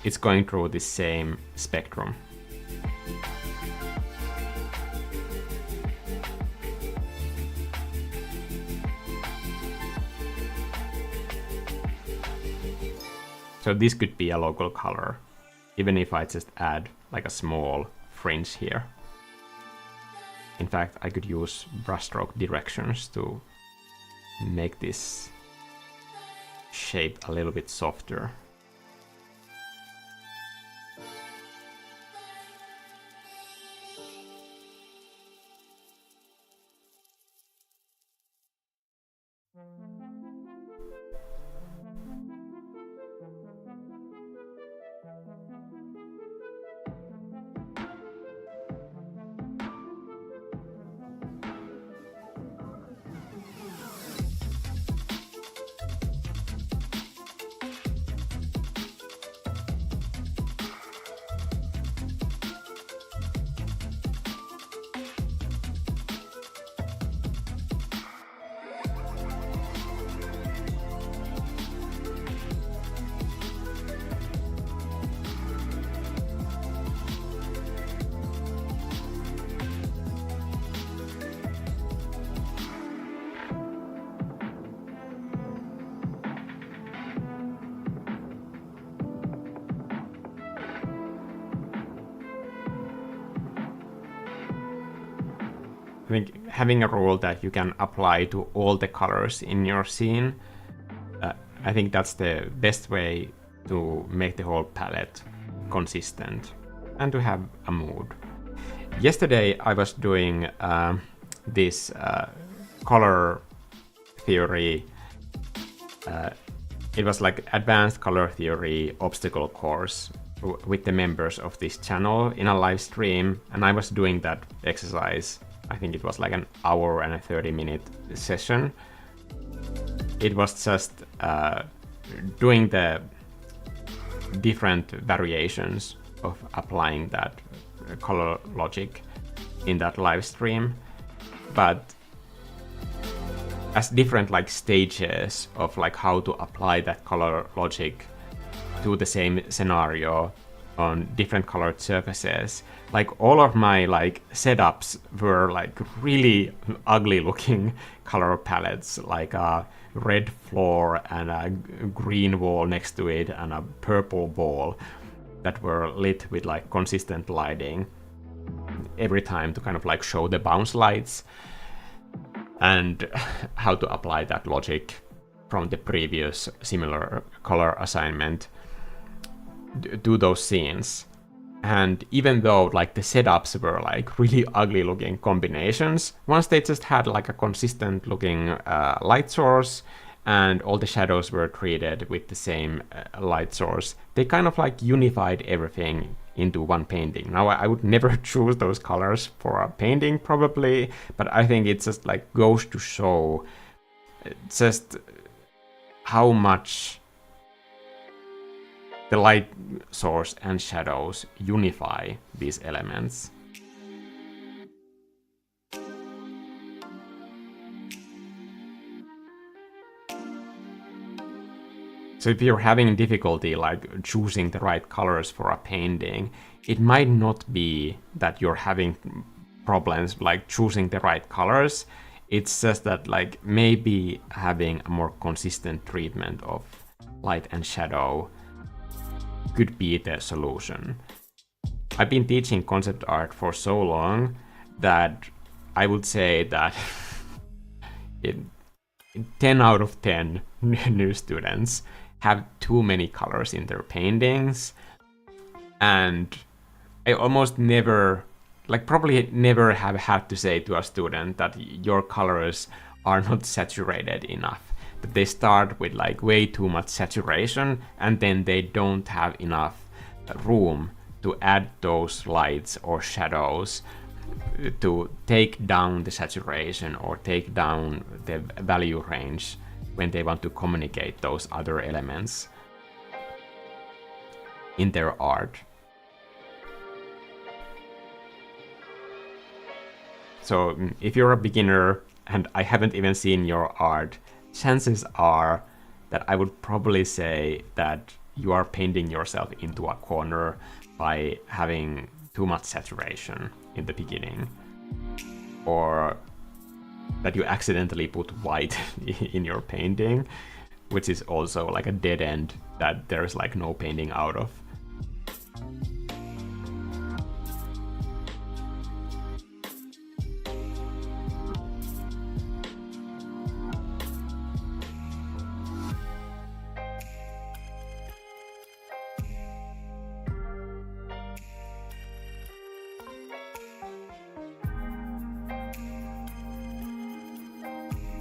it's going through the same spectrum. So this could be a local color, even if I just add like a small fringe here. In fact, I could use brushstroke directions to make this shape a little bit softer. I think having a rule that you can apply to all the colors in your scene, I think that's the best way to make the whole palette consistent and to have a mood. Yesterday I was doing this color theory. It was like advanced color theory obstacle course with the members of this channel in a live stream, and I was doing that exercise. I think it was like an hour and a 30-minute session. It was just doing the different variations of applying that color logic in that live stream, but as different like stages of like how to apply that color logic to the same scenario on different colored surfaces. Like all of my like setups were like really ugly looking color palettes, like a red floor and a green wall next to it and a purple wall that were lit with like consistent lighting every time to kind of like show the bounce lights, and how to apply that logic from the previous similar color assignment to those scenes. And even though like the setups were like really ugly looking combinations, once they just had like a consistent looking light source and all the shadows were treated with the same light source, they kind of like unified everything into one painting. Now I would never choose those colors for a painting probably, but I think it just like goes to show just how much the light source and shadows unify these elements. So if you're having difficulty like choosing the right colors for a painting, it might not be that you're having problems like choosing the right colors. It's just that like maybe having a more consistent treatment of light and shadow could be the solution. I've been teaching concept art for so long that I would say that 10 out of 10 new students have too many colors in their paintings, and I almost never, like probably never have had to say to a student that your colors are not saturated enough, that they start with like way too much saturation and then they don't have enough room to add those lights or shadows to take down the saturation or take down the value range when they want to communicate those other elements in their art. So if you're a beginner and I haven't even seen your art, chances are that I would probably say that you are painting yourself into a corner by having too much saturation in the beginning, or that you accidentally put white in your painting, which is also like a dead end that there's like no painting out of.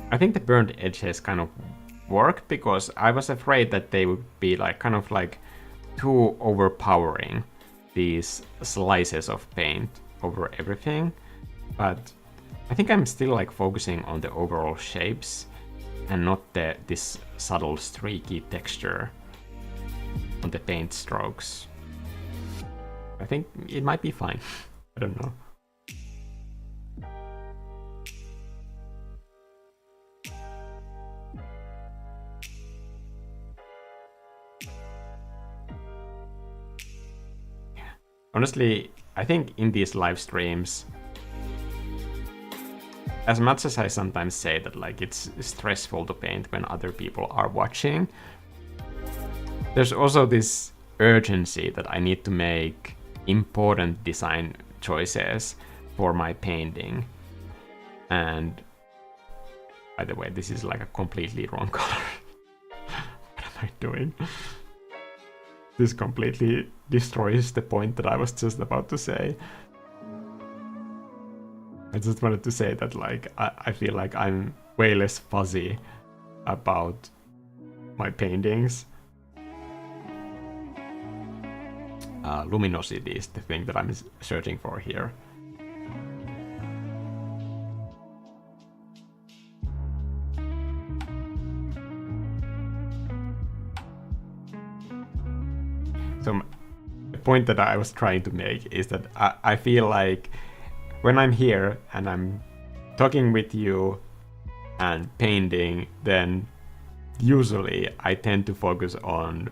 I think the burnt edges kind of work because I was afraid that they would be like kind of like too overpowering, these slices of paint over everything. But I think I'm still like focusing on the overall shapes and not this subtle streaky texture on the paint strokes. I think it might be fine. I don't know. Honestly, I think in these live streams, as much as I sometimes say that like it's stressful to paint when other people are watching, there's also this urgency that I need to make important design choices for my painting. And by the way, this is like a completely wrong color. What am I doing? This completely destroys the point that I was just about to say. I just wanted to say that like I feel like I'm way less fuzzy about my paintings. Luminosity is the thing that I'm searching for here. So the point that I was trying to make is that I feel like when I'm here and I'm talking with you and painting, then usually I tend to focus on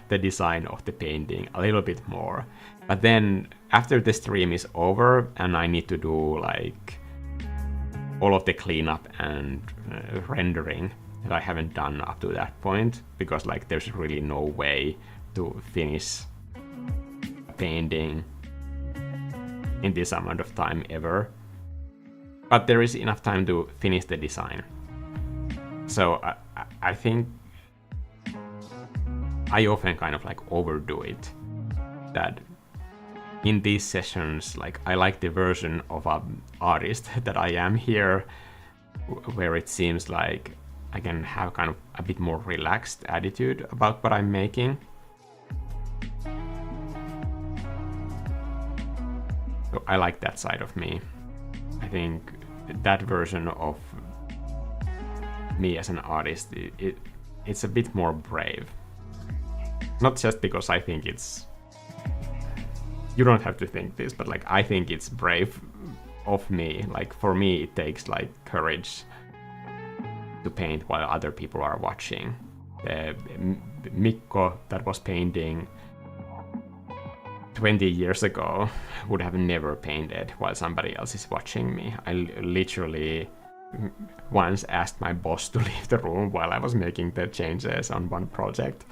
the design of the painting a little bit more. But then after the stream is over and I need to do like all of the cleanup and rendering that I haven't done up to that point, because like there's really no way to finish a painting in this amount of time ever. But there is enough time to finish the design. So I think I often kind of like overdo it. That in these sessions, like I like the version of an artist that I am here, where it seems like I can have kind of a bit more relaxed attitude about what I'm making. So I like that side of me. I think that version of me as an artist, it's a bit more brave. Not just because I think it's... You don't have to think this, but like I think it's brave of me. Like for me, it takes like courage to paint while other people are watching. Mikko that was painting 20 years ago would have never painted while somebody else is watching me. I literally once asked my boss to leave the room while I was making the changes on one project.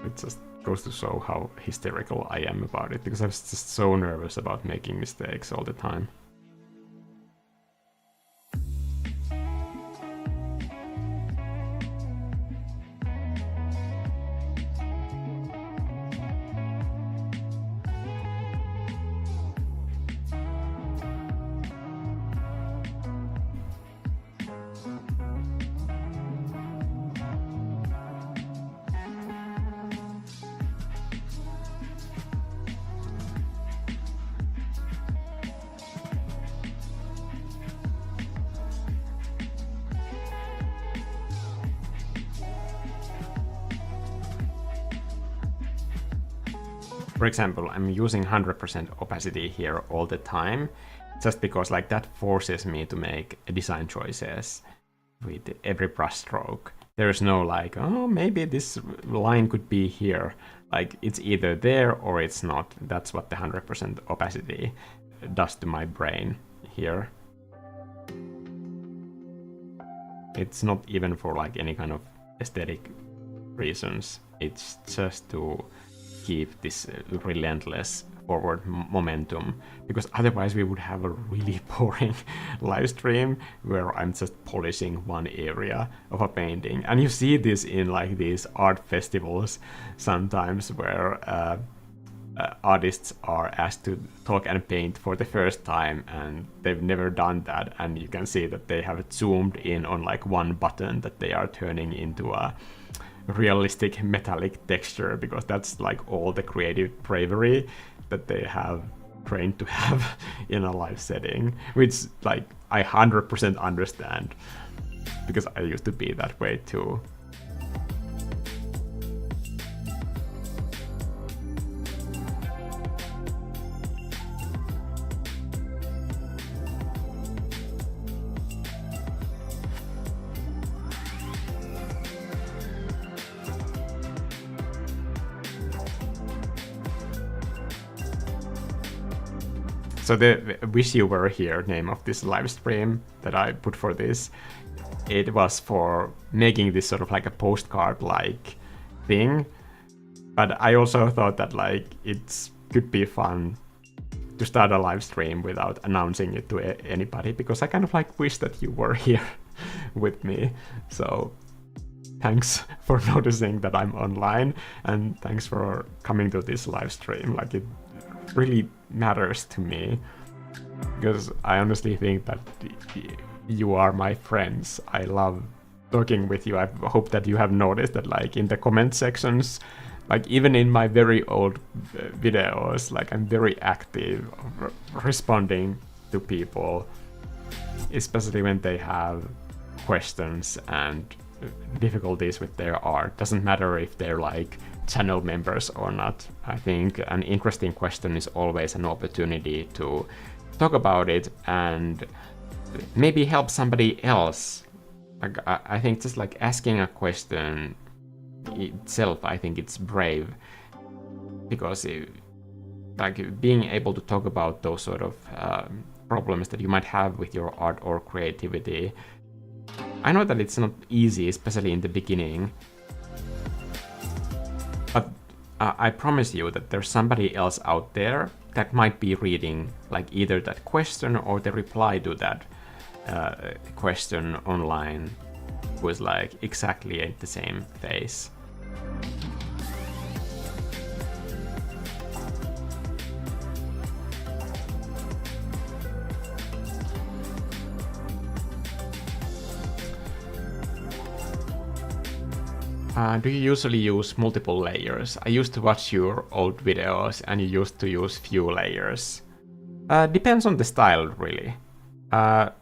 It just goes to show how hysterical I am about it, because I was just so nervous about making mistakes all the time. For example, I'm using 100% opacity here all the time, just because like that forces me to make design choices with every brush stroke. There's no like, oh, maybe this line could be here. Like it's either there or it's not. That's what the 100% opacity does to my brain here. It's not even for like any kind of aesthetic reasons. It's just to keep this relentless forward momentum, because otherwise we would have a really boring live stream where I'm just polishing one area of a painting. And you see this in like these art festivals sometimes where artists are asked to talk and paint for the first time and they've never done that, and you can see that they have zoomed in on like one button that they are turning into a realistic metallic texture, because that's like all the creative bravery that they have trained to have in a live setting, which like I 100% understand, because I used to be that way too. So the Wish You Were Here name of this live stream that I put for this, it was for making this sort of like a postcard-like thing. But I also thought that like it could be fun to start a live stream without announcing it to anybody, because I kind of like wish that you were here with me. So thanks for noticing that I'm online, and thanks for coming to this live stream. Like, it really matters to me, because I honestly think that you are my friends. I love talking with you. I hope that you have noticed that, like, in the comment sections, like, even in my very old videos, like, I'm very active responding to people, especially when they have questions and difficulties with their art. Doesn't matter if they're like channel members or not. I think an interesting question is always an opportunity to talk about it and maybe help somebody else. Like, I think just like asking a question itself, I think it's brave, because like being able to talk about those sort of problems that you might have with your art or creativity. I know that it's not easy, especially in the beginning, but I promise you that there's somebody else out there that might be reading like either that question or the reply to that question online was like exactly at the same phase. Do you usually use multiple layers? I used to watch your old videos and you used to use few layers. Depends on the style, really. I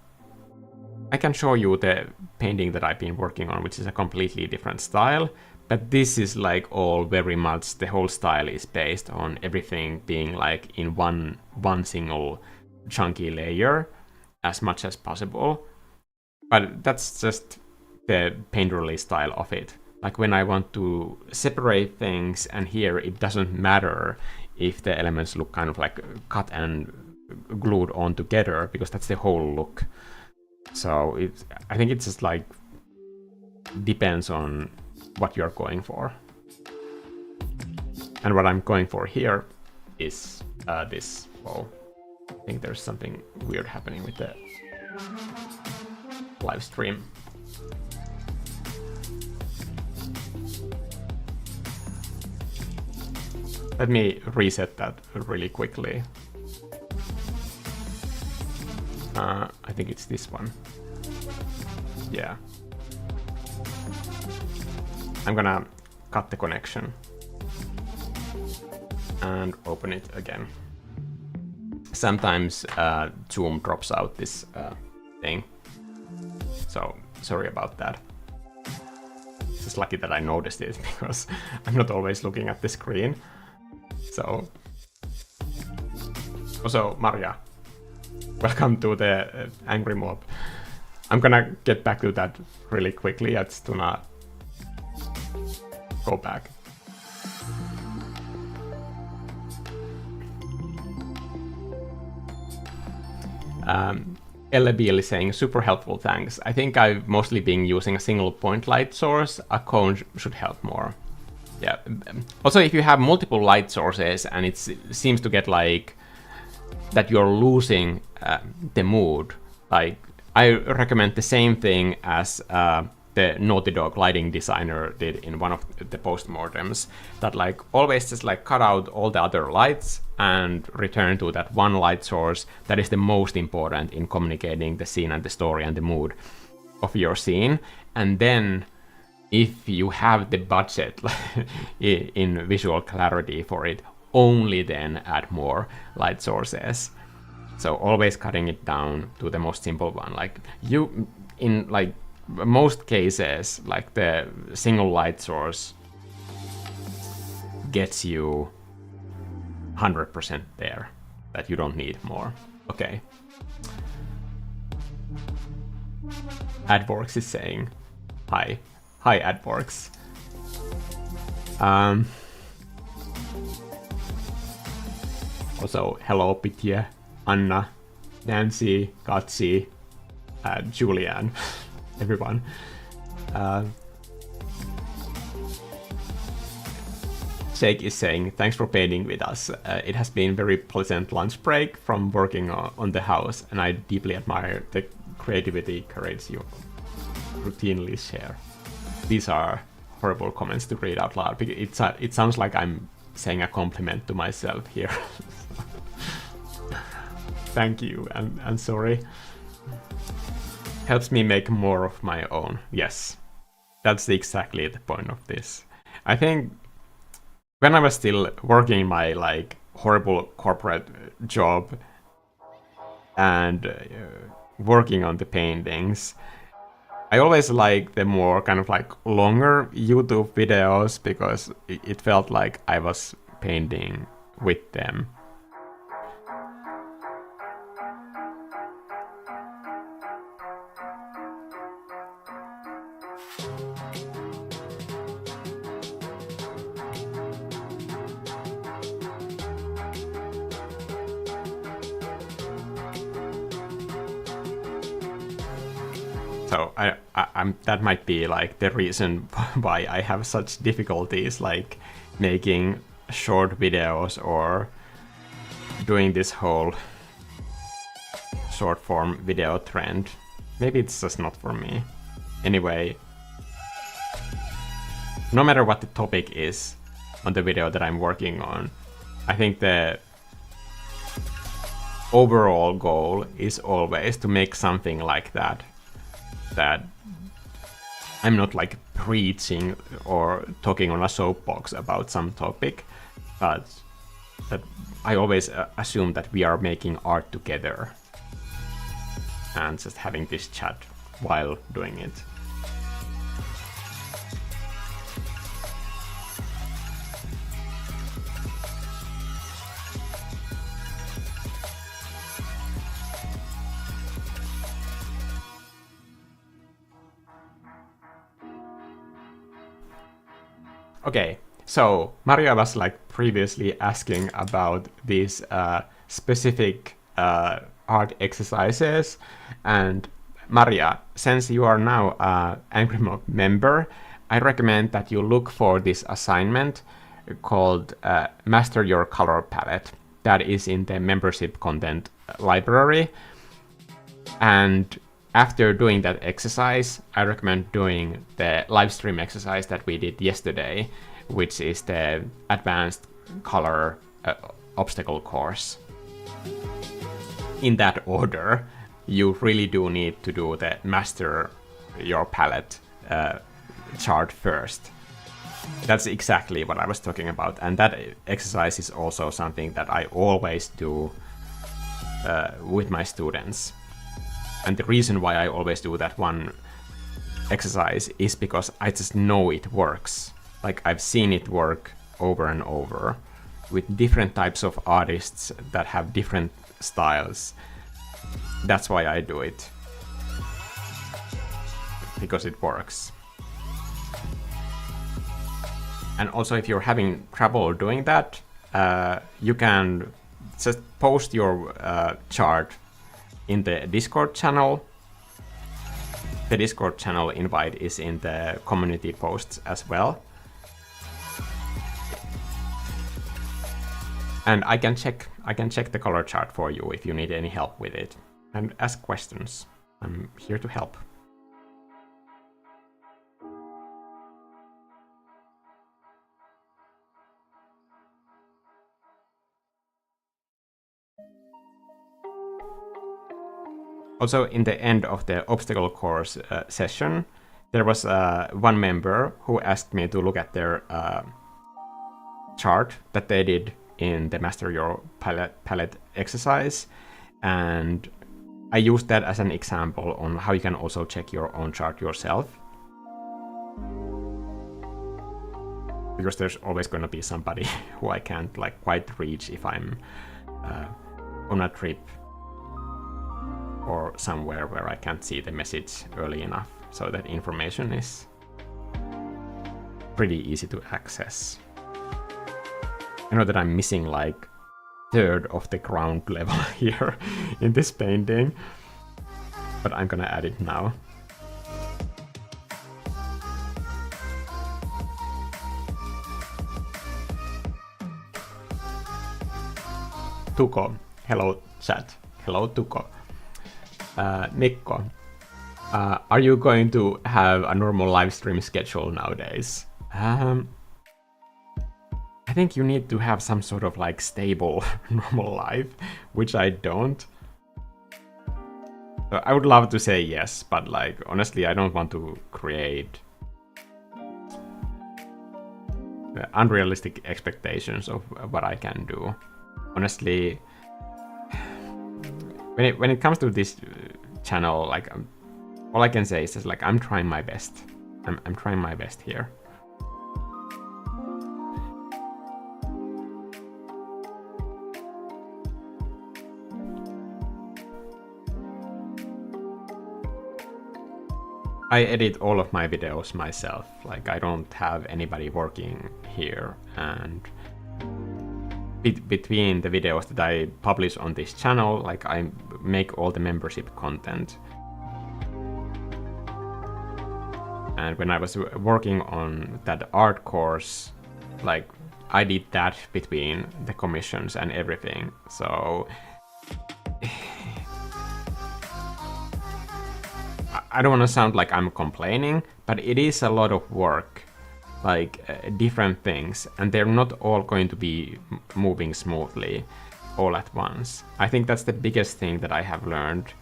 can show you the painting that I've been working on, which is a completely different style, but this is like all very much, the whole style is based on everything being like in one single chunky layer as much as possible. But that's just the painterly style of it. Like when I want to separate things, and here it doesn't matter if the elements look kind of like cut and glued on together, because that's the whole look. So I think it's just like depends on what you're going for. And what I'm going for here is this. Whoa, I think there's something weird happening with the live stream. Let me reset that really quickly. I think it's this one. Yeah. I'm gonna cut the connection and open it again. Sometimes Zoom drops out this thing, so sorry about that. It's just lucky that I noticed it, because I'm not always looking at the screen. So, also Maria, welcome to the Angry Mob. I'm gonna get back to that really quickly. I just wanna go back. Ellebiel is saying, super helpful, thanks. I think I've mostly been using a single point light source. A cone should help more. Yeah. Also, if you have multiple light sources and it seems to get like that you're losing the mood, like I recommend the same thing as the Naughty Dog lighting designer did in one of the postmortems, that like always just like cut out all the other lights and return to that one light source that is the most important in communicating the scene and the story and the mood of your scene. And then if you have the budget in visual clarity for it, only then add more light sources. So always cutting it down to the most simple one. Like you, in like most cases, like the single light source gets you 100% there, that you don't need more. Okay. AdWorks is saying hi. Hi, AdWorks. Also, hello, Pitye, Anna, Nancy, Katsi, Julianne, everyone. Shake is saying, thanks for painting with us. It has been very pleasant lunch break from working on the house, and I deeply admire the creativity courage you routinely share. These are horrible comments to read out loud, because it sounds like I'm saying a compliment to myself here. Thank you, and sorry. Helps me make more of my own. Yes, that's exactly the point of this. I think when I was still working my like horrible corporate job and working on the paintings, I always like the more kind of like longer YouTube videos, because it felt like I was painting with them. So I'm that might be like the reason why I have such difficulties like making short videos or doing this whole short form video trend. Maybe it's just not for me. Anyway, no matter what the topic is on the video that I'm working on, I think the overall goal is always to make something like that I'm not like preaching or talking on a soapbox about some topic, but that I always assume that we are making art together and just having this chat while doing it. Okay, so Maria was like previously asking about these specific art exercises, and Maria, since you are now an Angry Mob member, I recommend that you look for this assignment called Master Your Color Palette. That is in the membership content library, and after doing that exercise, I recommend doing the live stream exercise that we did yesterday, which is the advanced color obstacle course. In that order, you really do need to do the master your palette chart first. That's exactly what I was talking about, and that exercise is also something that I always do with my students. And the reason why I always do that one exercise is because I just know it works. Like, I've seen it work over and over with different types of artists that have different styles. That's why I do it. Because it works. And also, if you're having trouble doing that, you can just post your chart in the Discord channel. The Discord channel invite is in the community posts as well. And I can check the color chart for you if you need any help with it. And ask questions. I'm here to help. Also, in the end of the obstacle course session, there was one member who asked me to look at their chart that they did in the Master Your Palette exercise, and I used that as an example on how you can also check your own chart yourself. Because there's always going to be somebody who I can't like quite reach if I'm on a trip or somewhere where I can't see the message early enough, so that information is pretty easy to access. I know that I'm missing like third of the ground level here in this painting, but I'm gonna add it now. Tuko. Hello chat. Hello Tuko. Mikko. Are you going to have a normal live stream schedule nowadays? I think you need to have some sort of like stable normal life, which I don't. I would love to say yes, but like honestly, I don't want to create unrealistic expectations of what I can do. Honestly, when it comes to this channel, like all I can say is just like I'm trying my best. I'm trying my best here. I edit all of my videos myself. Like I don't have anybody working here, and between the videos that I publish on this channel, like I make all the membership content. And when I was working on that art course, like I did that between the commissions and everything. So I don't want to sound like I'm complaining, but it is a lot of work, like different things, and they're not all going to be moving smoothly all at once. I think that's the biggest thing that I have learned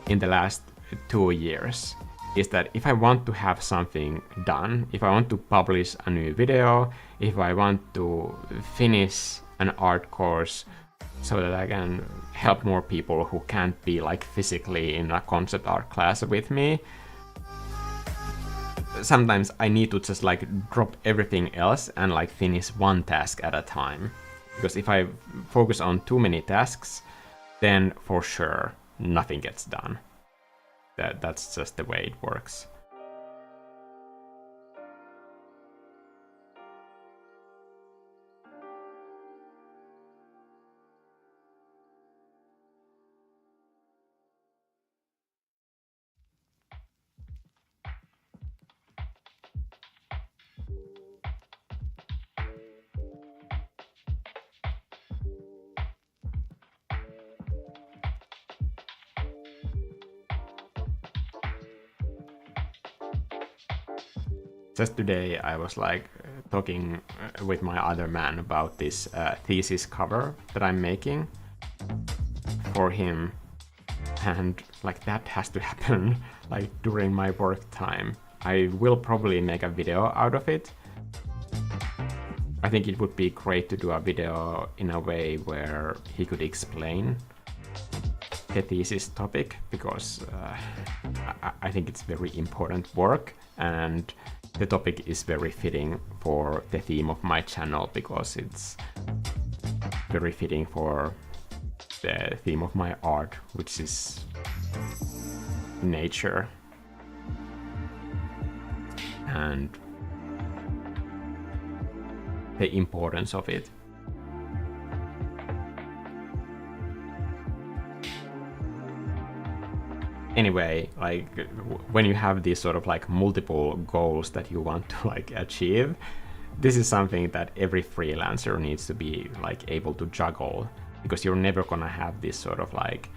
in the last 2 years, is that if I want to have something done, if I want to publish a new video, if I want to finish an art course so that I can help more people who can't be like physically in a concept art class with me, sometimes I need to just like drop everything else and like finish one task at a time. Because if I focus on too many tasks, then for sure nothing gets done. That's just the way it works. Just today I was like talking with my other man about this thesis cover that I'm making for him, and like that has to happen like during my work time. I will probably make a video out of it. I think it would be great to do a video in a way where he could explain the thesis topic, because I think it's very important work, and the topic is very fitting for the theme of my channel, because it's very fitting for the theme of my art, which is nature. And the importance of it. Anyway, like when you have these sort of like multiple goals that you want to like achieve, this is something that every freelancer needs to be like able to juggle, because you're never gonna have this sort of like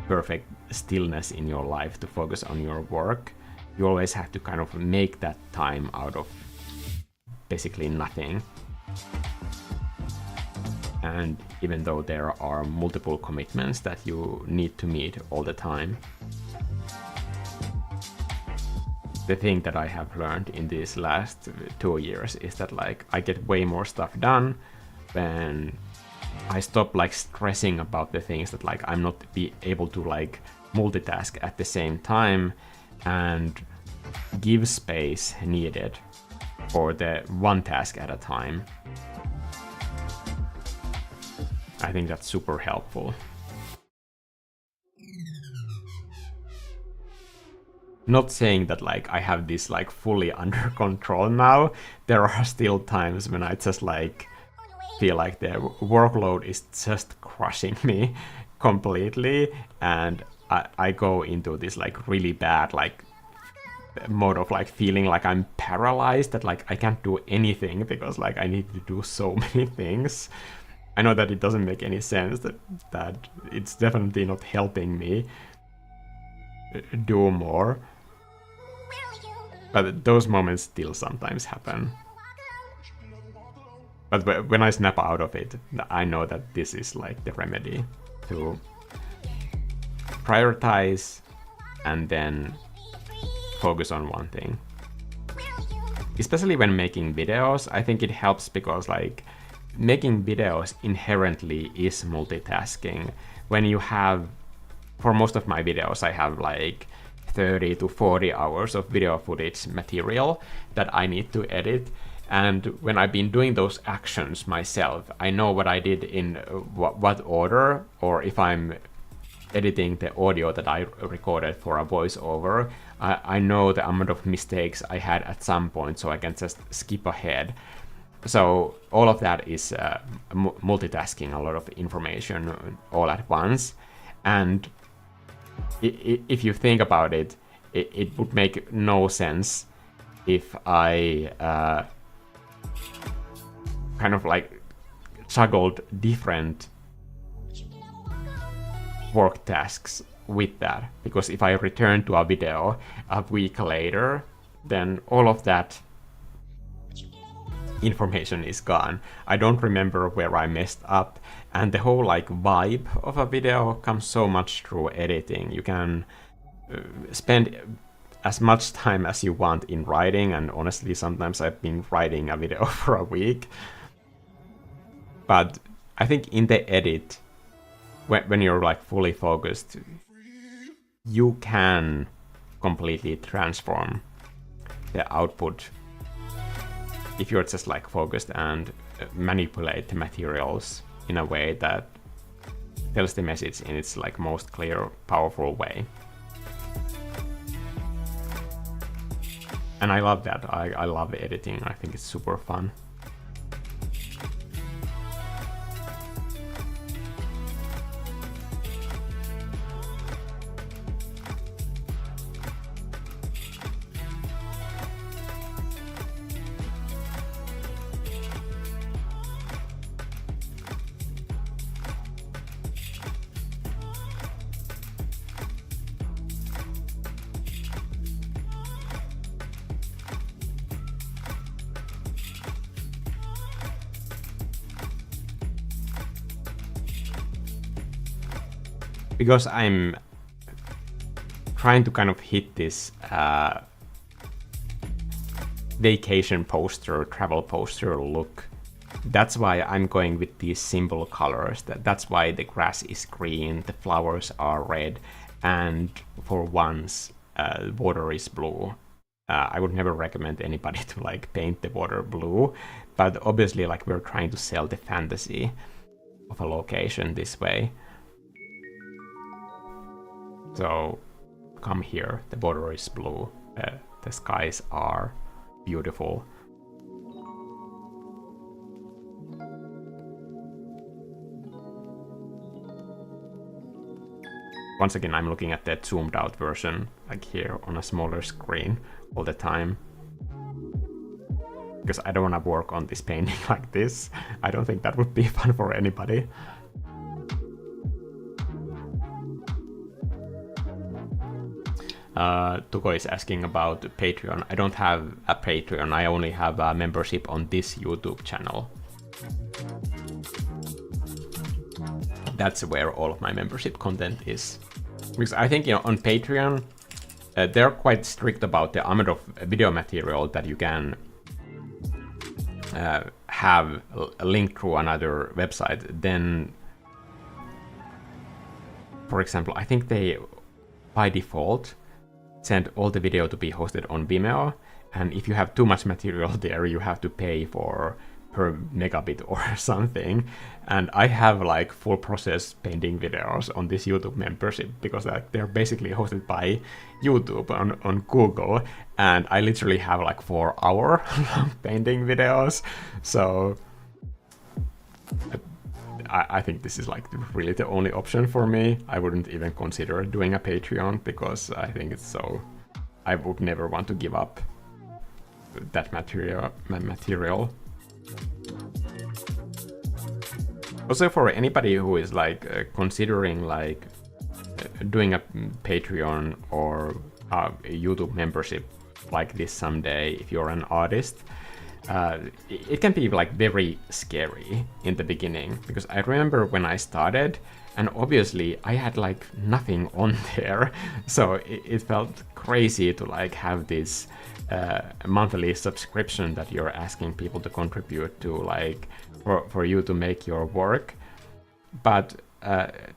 perfect stillness in your life to focus on your work. You always have to kind of make that time out of basically nothing. And even though there are multiple commitments that you need to meet all the time, the thing that I have learned in these last 2 years is that like I get way more stuff done when I stop like stressing about the things that like I'm not be able to like multitask at the same time, and give space needed for the one task at a time. I think that's super helpful. Not saying that like I have this like fully under control now. There are still times when I just like feel like the workload is just crushing me completely, and I go into this like really bad like mode of like feeling like I'm paralyzed, that like I can't do anything because like I need to do so many things. I know that it doesn't make any sense, that it's definitely not helping me do more. But those moments still sometimes happen. But when I snap out of it, I know that this is like the remedy to prioritize and then focus on one thing. Especially when making videos, I think it helps because like making videos inherently is multitasking. When you have, for most of my videos, I have like 30 to 40 hours of video footage material that I need to edit. And when I've been doing those actions myself, I know what I did in what order, or if I'm editing the audio that I recorded for a voiceover, I know the amount of mistakes I had at some point, so I can just skip ahead. So all of that is multitasking a lot of information all at once. And if you think about it, it would make no sense if I kind of like juggled different work tasks with that. Because if I return to a video a week later, then all of that information is gone. I don't remember where I messed up, and the whole like vibe of a video comes so much through editing. You can spend as much time as you want in writing, and honestly sometimes I've been writing a video for a week. But I think in the edit, when you're like fully focused, you can completely transform the output if you're just like focused and manipulate the materials in a way that tells the message in its like most clear, powerful way. And I love that. I love editing. I think it's super fun. Because I'm trying to kind of hit this vacation poster, travel poster look, that's why I'm going with these simple colors. That's why the grass is green, the flowers are red, and for once, water is blue. I would never recommend anybody to like paint the water blue, but obviously like we're trying to sell the fantasy of a location this way. So come here, the water is blue, the skies are beautiful. Once again, I'm looking at the zoomed out version, like here on a smaller screen all the time. Because I don't want to work on this painting like this. I don't think that would be fun for anybody. Tuko is asking about Patreon. I don't have a Patreon, I only have a membership on this YouTube channel. That's where all of my membership content is. Because I think, you know, on Patreon, they're quite strict about the amount of video material that you can have a link through another website. Then, for example, I think they, by default, send all the video to be hosted on Vimeo, and if you have too much material there, you have to pay for per megabit or something. And I have like full process painting videos on this YouTube membership because like they're basically hosted by YouTube on Google, and I literally have like 4-hour long painting videos. So I think this is like really the only option for me. I wouldn't even consider doing a Patreon because I think it's so... I would never want to give up that material. Also, for anybody who is like considering like doing a Patreon or a YouTube membership like this someday, if you're an artist, it can be like very scary in the beginning, because I remember when I started, and obviously I had like nothing on there, so it felt crazy to like have this monthly subscription that you're asking people to contribute to, like for you to make your work. But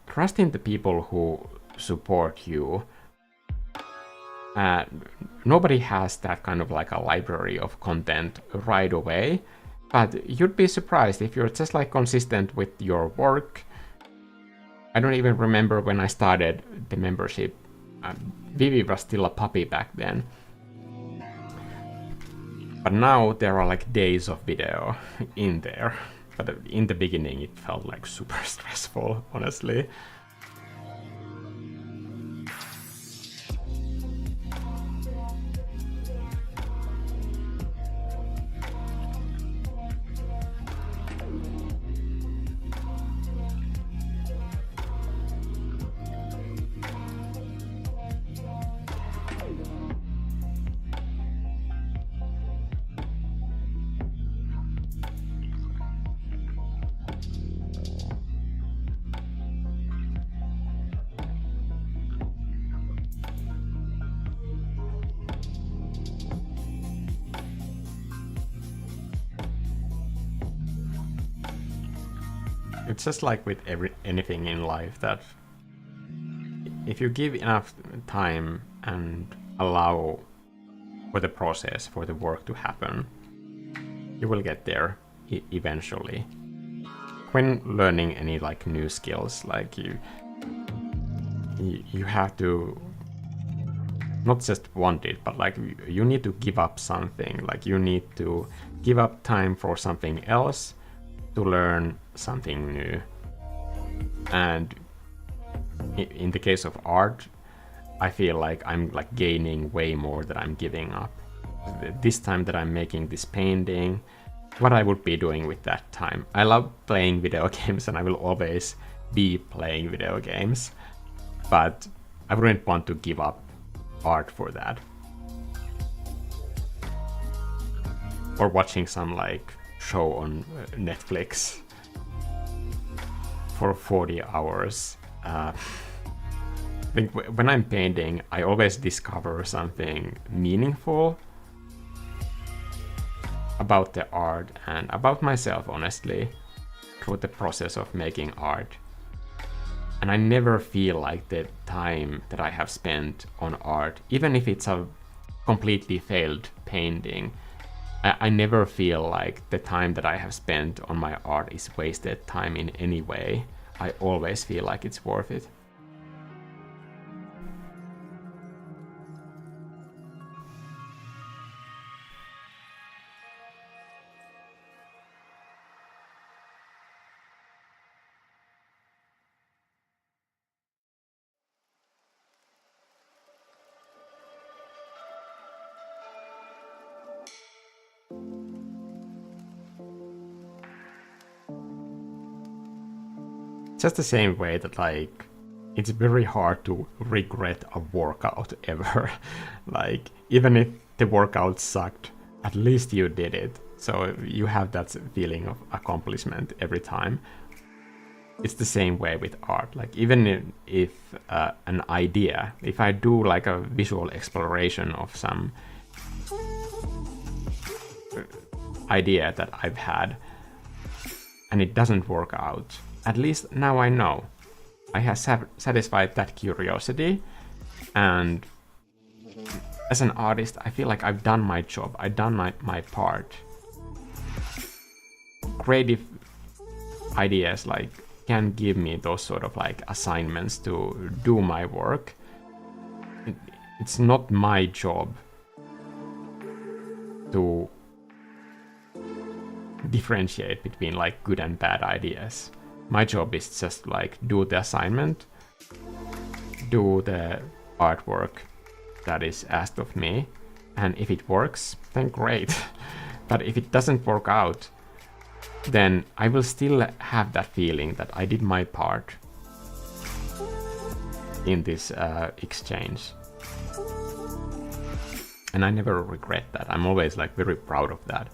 trust in the people who support you. Nobody has that kind of like a library of content right away, but you'd be surprised if you're just like consistent with your work. I don't even remember when I started the membership. Vivi was still a puppy back then. But now there are like days of video in there. But in the beginning it felt like super stressful, honestly. It's just like with anything in life, that if you give enough time and allow for the process, for the work to happen, you will get there eventually. When learning any like new skills, like you have to not just want it, but like you need to give up something. Like you need to give up time for something else to learn something new. And in the case of art, I feel like I'm like gaining way more than I'm giving up. This time that I'm making this painting, what I would be doing with that time. I love playing video games and I will always be playing video games, but I wouldn't want to give up art for that. Or watching some like show on Netflix for 40 hours. I think when I'm painting, I always discover something meaningful about the art and about myself, honestly, through the process of making art. And I never feel like the time that I have spent on art, even if it's a completely failed painting, I never feel like the time that I have spent on my art is wasted time in any way. I always feel like it's worth it. Just the same way that like it's very hard to regret a workout ever. Like even if the workout sucked, at least you did it. So you have that feeling of accomplishment every time. It's the same way with art. Like even if an idea, if I do like a visual exploration of some idea that I've had and it doesn't work out, at least now I know. I have satisfied that curiosity, and as an artist, I feel like I've done my job, I've done my part. Creative ideas like can give me those sort of like assignments to do my work. It's not my job to differentiate between like good and bad ideas. My job is just like do the assignment, do the artwork that is asked of me, and if it works, then great. But if it doesn't work out, then I will still have that feeling that I did my part in this exchange. And I never regret that. I'm always like very proud of that.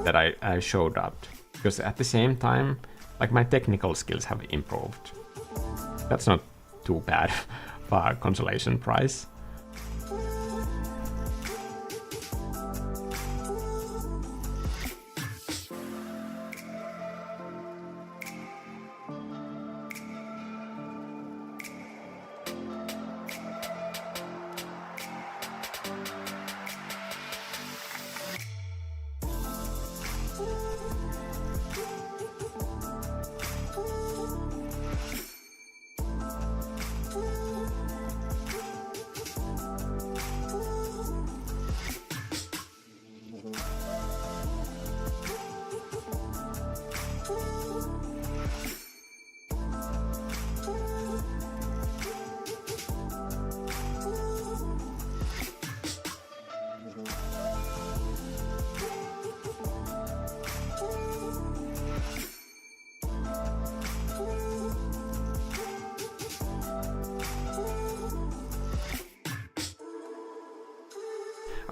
That I showed up. Because at the same time, like my technical skills have improved. That's not too bad for a consolation prize.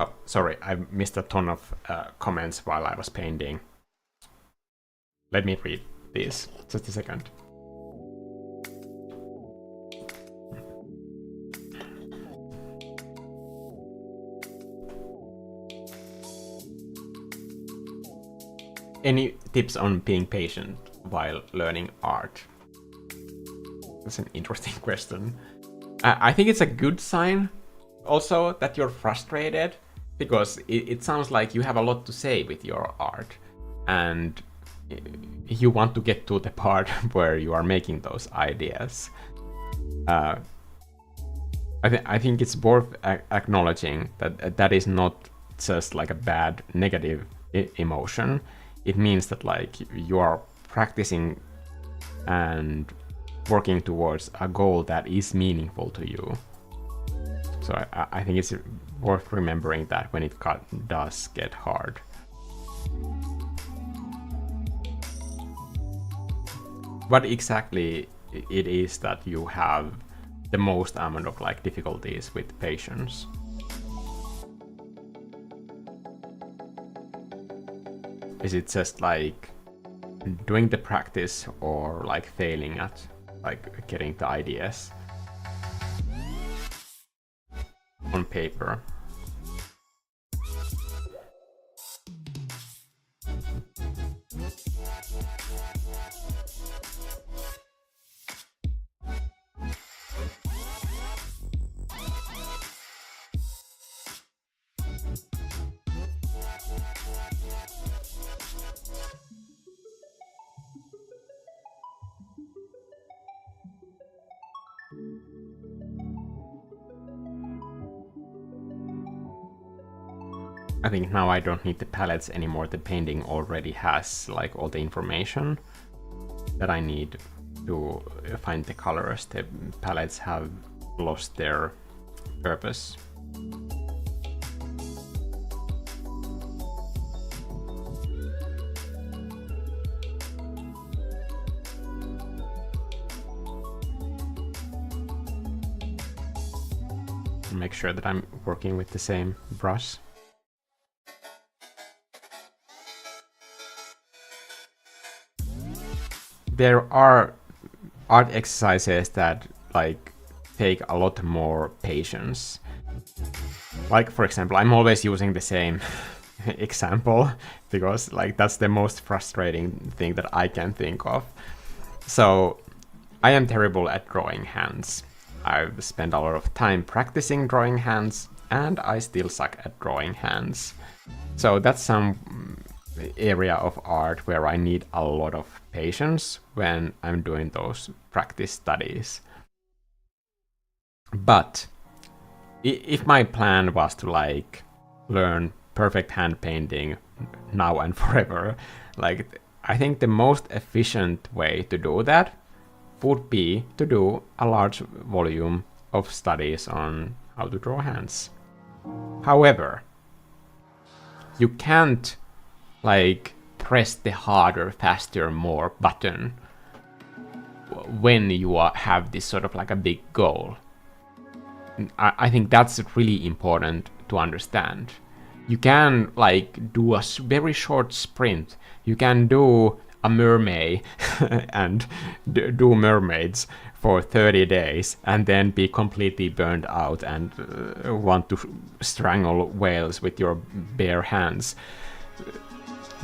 Oh, sorry, I missed a ton of comments while I was painting. Let me read these. Just a second. Any tips on being patient while learning art? That's an interesting question. I think it's a good sign also that you're frustrated, because it sounds like you have a lot to say with your art and you want to get to the part where you are making those ideas. I think it's worth acknowledging that that is not just like a bad negative emotion. It means that like you are practicing and working towards a goal that is meaningful to you. So I think it's worth remembering that when it does get hard. What exactly it is that you have the most amount of like difficulties with patience? Is it just like doing the practice, or like failing at like getting the ideas on paper? I think now I don't need the palettes anymore. The painting already has like all the information that I need to find the colors. The palettes have lost their purpose. Make sure that I'm working with the same brush. There are art exercises that like take a lot more patience. Like for example, I'm always using the same example because like that's the most frustrating thing that I can think of. So I am terrible at drawing hands. I've spent a lot of time practicing drawing hands and I still suck at drawing hands. So that's some area of art where I need a lot of patience when I'm doing those practice studies. But if my plan was to like learn perfect hand painting now and forever, like I think the most efficient way to do that would be to do a large volume of studies on how to draw hands. However, you can't like press the harder, faster, more button when you have this sort of like a big goal. I think that's really important to understand. You can like do a very short sprint. You can do a mermaid and do mermaids for 30 days and then be completely burned out and want to strangle whales with your bare hands.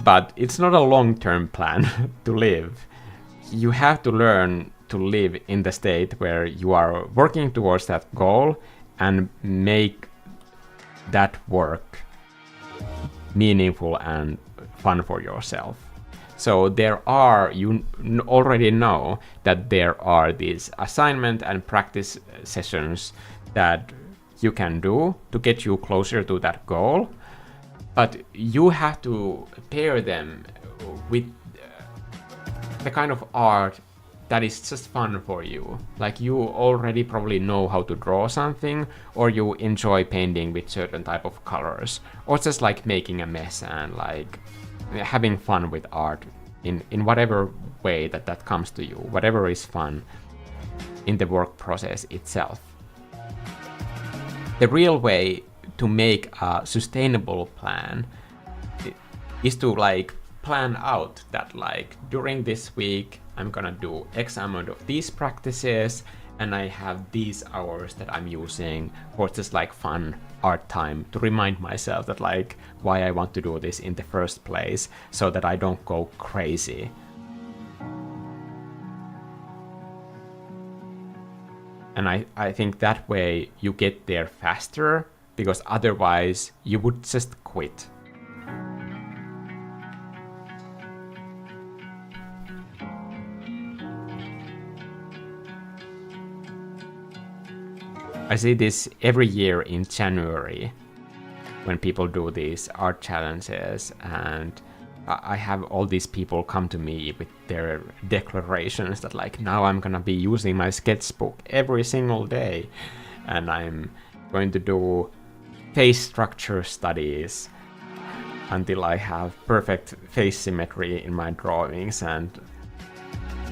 But it's not a long-term plan to live. You have to learn to live in the state where you are working towards that goal and make that work meaningful and fun for yourself. So you already know that there are these assignment and practice sessions that you can do to get you closer to that goal, but you have to pair them with the kind of art that is just fun for you. Like you already probably know how to draw something, or you enjoy painting with certain type of colors, or just like making a mess and like having fun with art in whatever way that comes to you, whatever is fun in the work process itself. The real way to make a sustainable plan is to like plan out that like during this week I'm gonna do X amount of these practices and I have these hours that I'm using for just like fun art time to remind myself that like why I want to do this in the first place, so that I don't go crazy. And I think that way you get there faster, because otherwise you would just quit. I see this every year in January when people do these art challenges, and I have all these people come to me with their declarations that like now I'm gonna be using my sketchbook every single day and I'm going to do face structure studies until I have perfect face symmetry in my drawings. And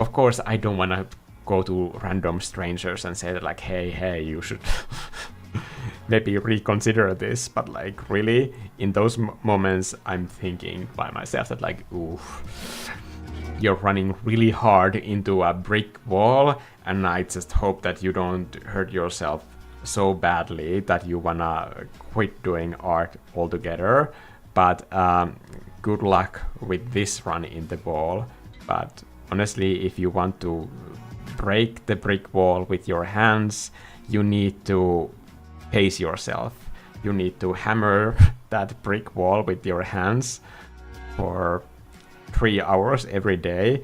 of course I don't want to go to random strangers and say that like hey you should maybe reconsider this, but like really in those moments I'm thinking by myself that like, ooh, you're running really hard into a brick wall, and I just hope that you don't hurt yourself so badly that you wanna quit doing art altogether. But good luck with this run in the wall. But honestly, if you want to break the brick wall with your hands, you need to pace yourself. You need to hammer that brick wall with your hands for 3 hours every day,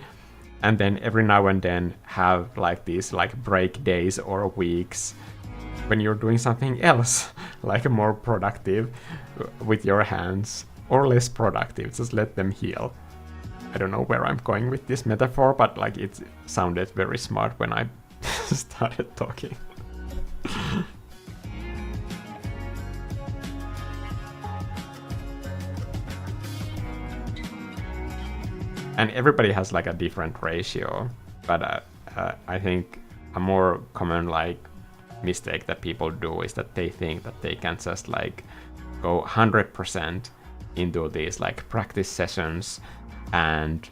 and then every now and then have like these like break days or weeks when you're doing something else, like more productive with your hands, or less productive. Just let them heal. I don't know where I'm going with this metaphor, but like it sounded very smart when I started talking. And everybody has like a different ratio, but I think a more common like mistake that people do is that they think that they can just like go 100% into these like practice sessions and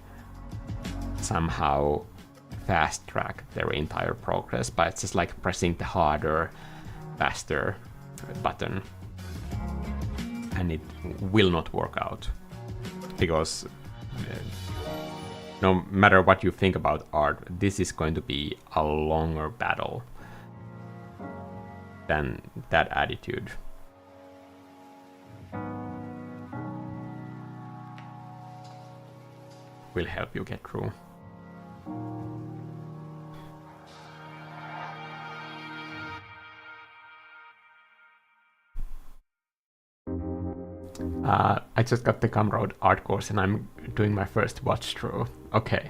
somehow fast track their entire progress by just like pressing the harder, faster button. And it will not work out, because no matter what you think about art, this is going to be a longer battle than that attitude. Will help you get through. I just got the Gumroad art course and I'm doing my first watch through. Okay.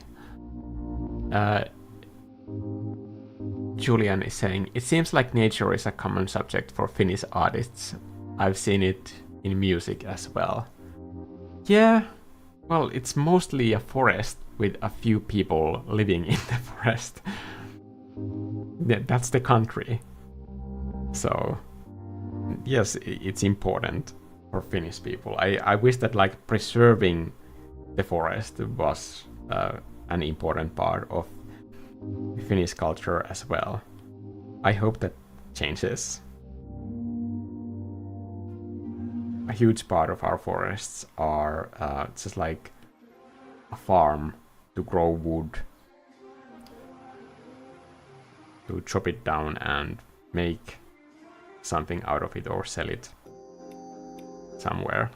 Julian is saying, it seems like nature is a common subject for Finnish artists. I've seen it in music as well. Yeah, well, it's mostly a forest with a few people living in the forest. That's the country. So, yes, it's important for Finnish people. I wish that like preserving the forest was an important part of Finnish culture as well. I hope that changes. A huge part of our forests are just like a farm to grow wood, to chop it down and make something out of it or sell it somewhere.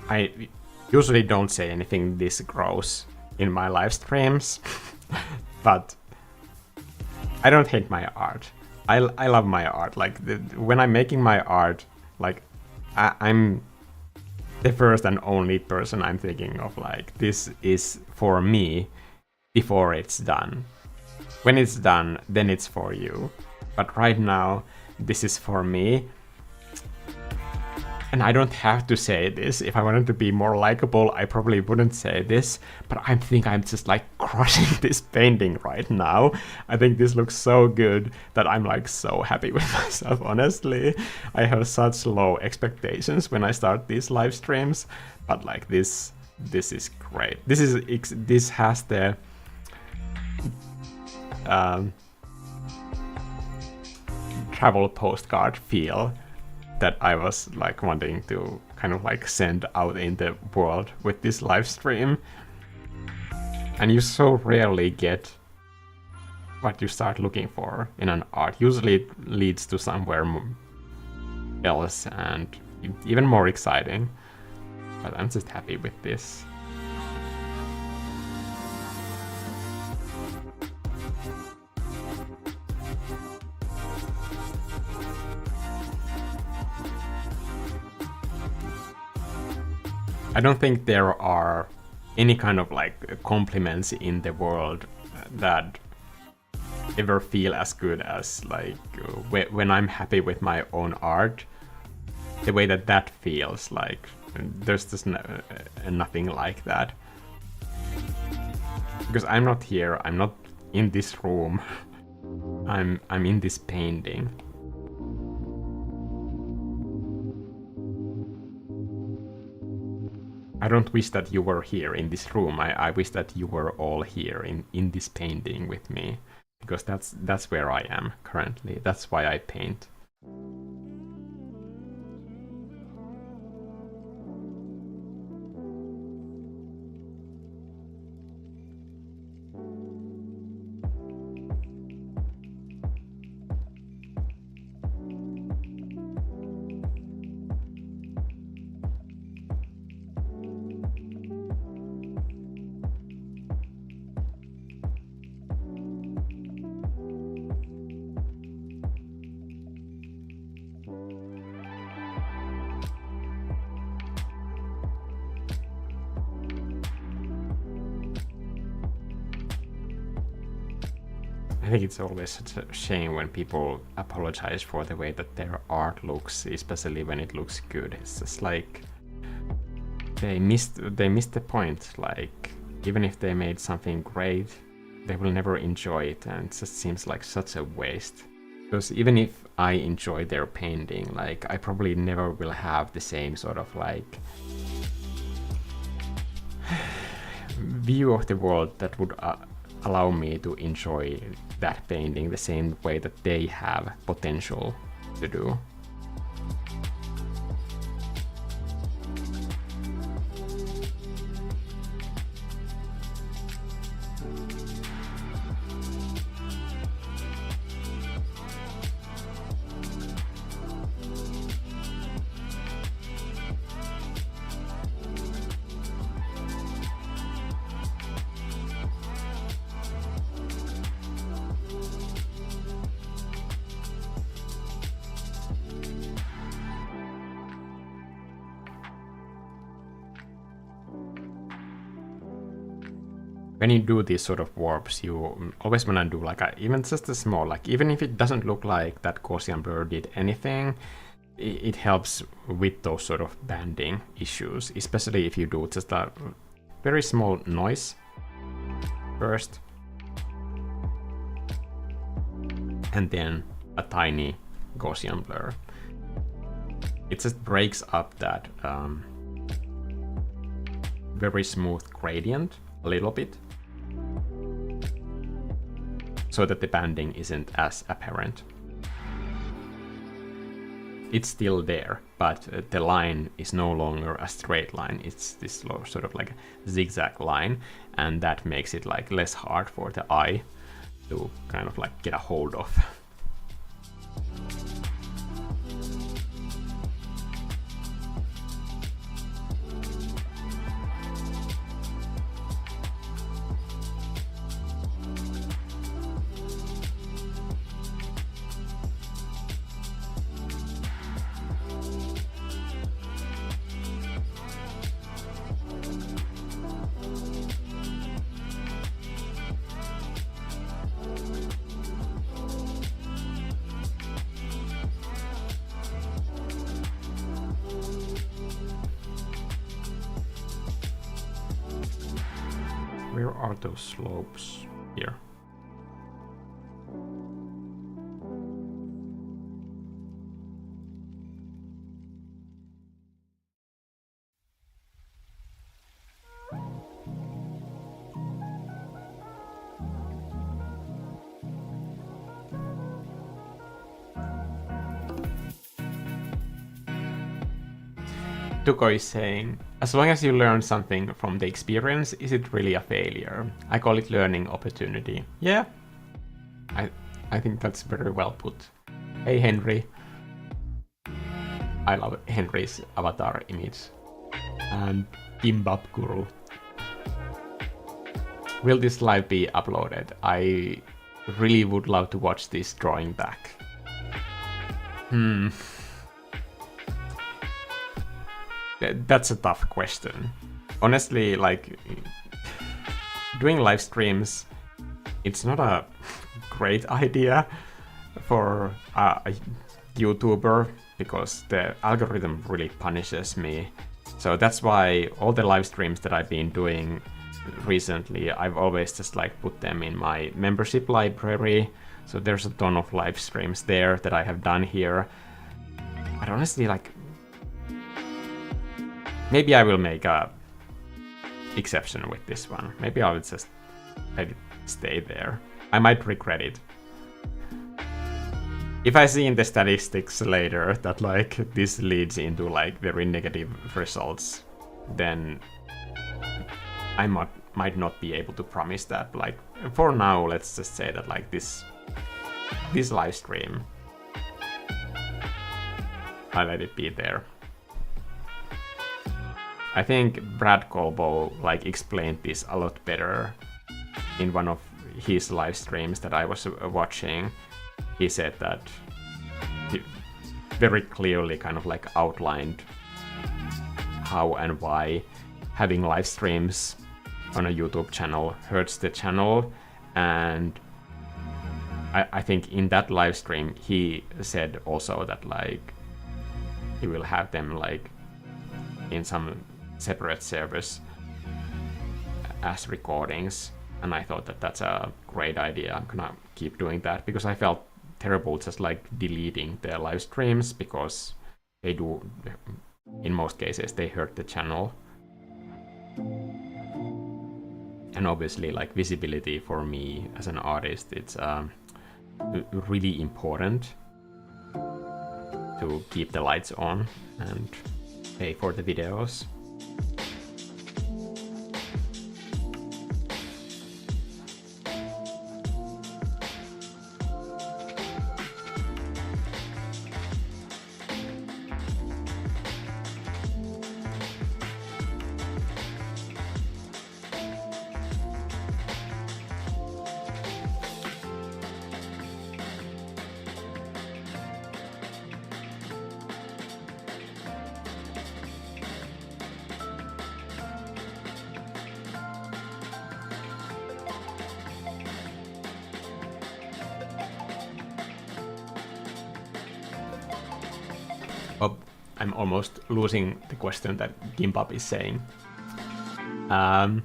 I usually don't say anything this gross in my live streams, but I don't hate my art. I love my art. Like when I'm making my art, like I'm the first and only person I'm thinking of. Like this is for me before it's done. When it's done, then it's for you. But right now, this is for me. And I don't have to say this. If I wanted to be more likable, I probably wouldn't say this. But I think I'm just like crushing this painting right now. I think this looks so good that I'm like so happy with myself, honestly. I have such low expectations when I start these live streams. But like this is great. This has the travel postcard feel that I was like wanting to kind of like send out in the world with this live stream. And you so rarely get what you start looking for in an art. Usually it leads to somewhere else and even more exciting. But I'm just happy with this. I don't think there are any kind of like compliments in the world that ever feel as good as like when I'm happy with my own art. The way that feels, like there's just nothing like that. Because I'm not here, I'm not in this room. I'm in this painting. I don't wish that you were here in this room. I wish that you were all here in this painting with me. Because that's where I am currently. That's why I paint. I think it's always such a shame when people apologize for the way that their art looks, especially when it looks good. It's just like they missed the point. Like even if they made something great, they will never enjoy it, and it just seems like such a waste. Because even if I enjoy their painting, like I probably never will have the same sort of like view of the world that would allow me to enjoy that painting the same way that they have potential to do. When you do these sort of warps, you always want to do like even just a small, like even if it doesn't look like that Gaussian blur did anything, it helps with those sort of banding issues, especially if you do just a very small noise first, and then a tiny Gaussian blur. It just breaks up that very smooth gradient a little bit, so that the banding isn't as apparent. It's still there, but the line is no longer a straight line. It's this sort of like zigzag line, and that makes it like less hard for the eye to kind of like get a hold of. Where are those slopes? Here. Tuko is saying, as long as you learn something from the experience, is it really a failure? I call it learning opportunity. Yeah, I think that's very well put. Hey Henry. I love Henry's avatar image. And Kimbap Guru. Will this live be uploaded? I really would love to watch this drawing back. That's a tough question. Honestly, like, doing live streams, it's not a great idea for a YouTuber, because the algorithm really punishes me. So that's why all the live streams that I've been doing recently, I've always just like put them in my membership library. So there's a ton of live streams there that I have done here. But honestly, like, maybe I will make a exception with this one. Maybe I will just let it stay there. I might regret it. If I see in the statistics later that like this leads into like very negative results, then I might not be able to promise that. Like, for now, let's just say that like this live stream, I let it be there. I think Brad Colbo like explained this a lot better in one of his live streams that I was watching. He said that he very clearly kind of like outlined how and why having live streams on a YouTube channel hurts the channel. And I think in that live stream he said also that like he will have them like in some separate servers as recordings, and I thought that that's a great idea. I'm gonna keep doing that because I felt terrible just like deleting their live streams, because they do, in most cases, they hurt the channel. And obviously, like, visibility for me as an artist, it's really important to keep the lights on and pay for the videos. Oh, I'm almost losing the question that Gimpap is saying. I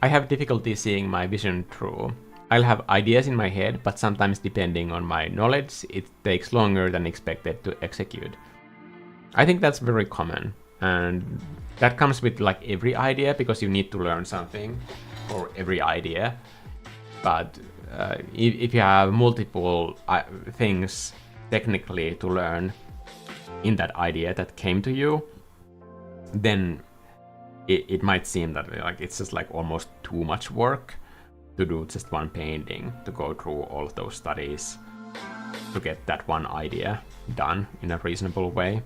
have difficulty seeing my vision through. I'll have ideas in my head, but sometimes depending on my knowledge, it takes longer than expected to execute. I think that's very common, and that comes with like every idea, because you need to learn something for every idea. But if you have multiple things technically to learn in that idea that came to you, then it might seem that like it's just like almost too much work to do just one painting, to go through all of those studies to get that one idea done in a reasonable way.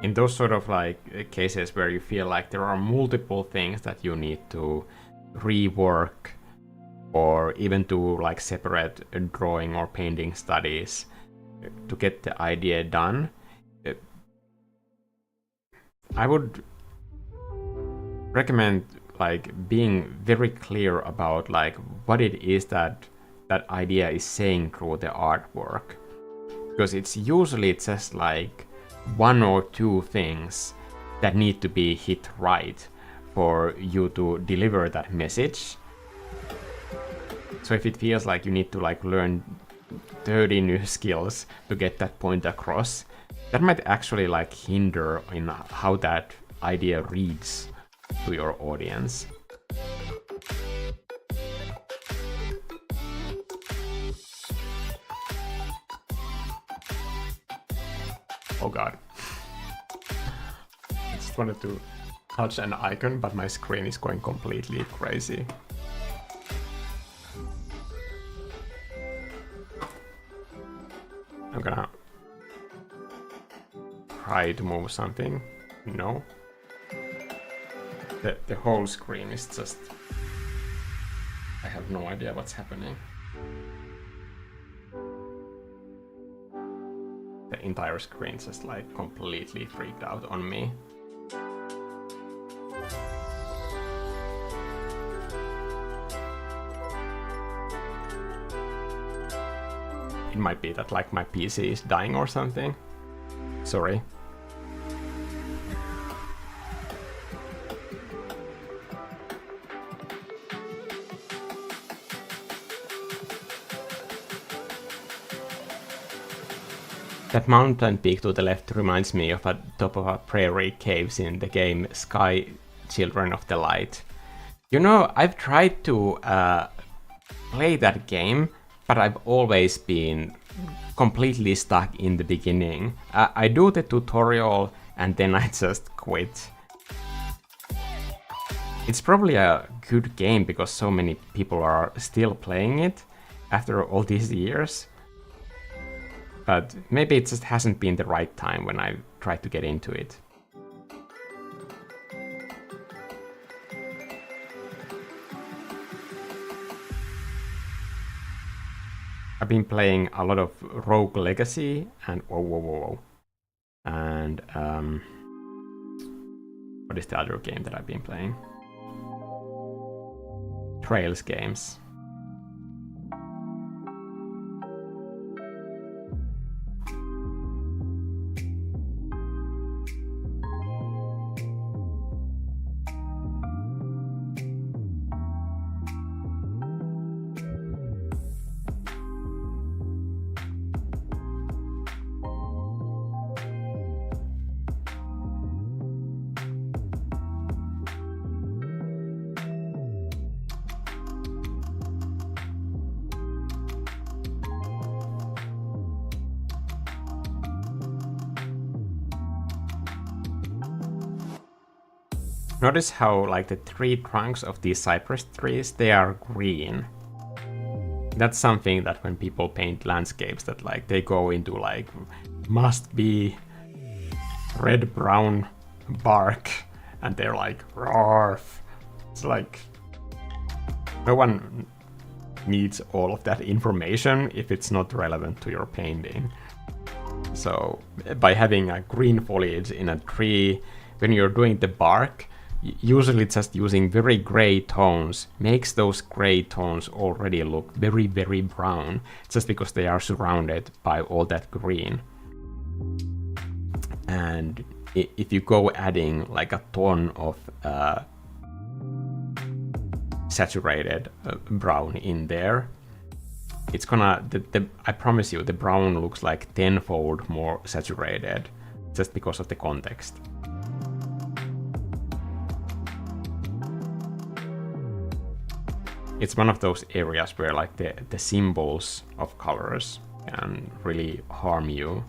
In those sort of like cases where you feel like there are multiple things that you need to rework, or even do like separate drawing or painting studies to get the idea done, I would recommend like being very clear about like what it is that that idea is saying through the artwork, because it's usually just like one or two things that need to be hit right for you to deliver that message. So if it feels like you need to like learn 30 new skills to get that point across, that might actually like hinder in how that idea reads to your audience. Oh god. I just wanted to touch an icon, but my screen is going completely crazy. I'm gonna try to move something. No. The whole screen is just... I have no idea what's happening. The entire screen just like completely freaked out on me. It might be that like my PC is dying or something. Sorry. That mountain peak to the left reminds me of a top of a prairie caves in the game Sky Children of the Light. You know, I've tried to play that game, but I've always been completely stuck in the beginning. I do the tutorial and then I just quit. It's probably a good game because so many people are still playing it after all these years. But maybe it just hasn't been the right time when I tried to get into it. I've been playing a lot of Rogue Legacy and and what is the other game that I've been playing? Trails games. Notice how like the three trunks of these cypress trees, they are green. That's something that when people paint landscapes that like they go into like must be red brown bark and they're like roarf. It's like no one needs all of that information if it's not relevant to your painting. So by having a green foliage in a tree, when you're doing the bark, usually just using very gray tones makes those gray tones already look very, very brown, just because they are surrounded by all that green. And if you go adding like a ton of saturated brown in there, it's gonna, I promise you, the brown looks like tenfold more saturated just because of the context. It's one of those areas where like the symbols of colors can really harm you.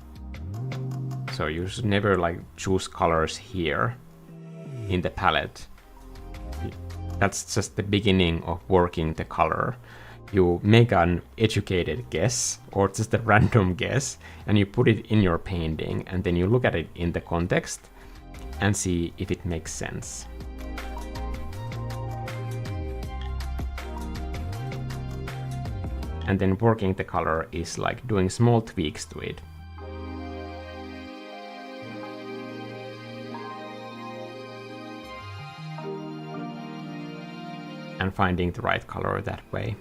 So you should never like choose colors here in the palette. That's just the beginning of working the color. You make an educated guess or just a random guess and you put it in your painting and then you look at it in the context and see if it makes sense. And then working the color is like doing small tweaks to it. And finding the right color that way.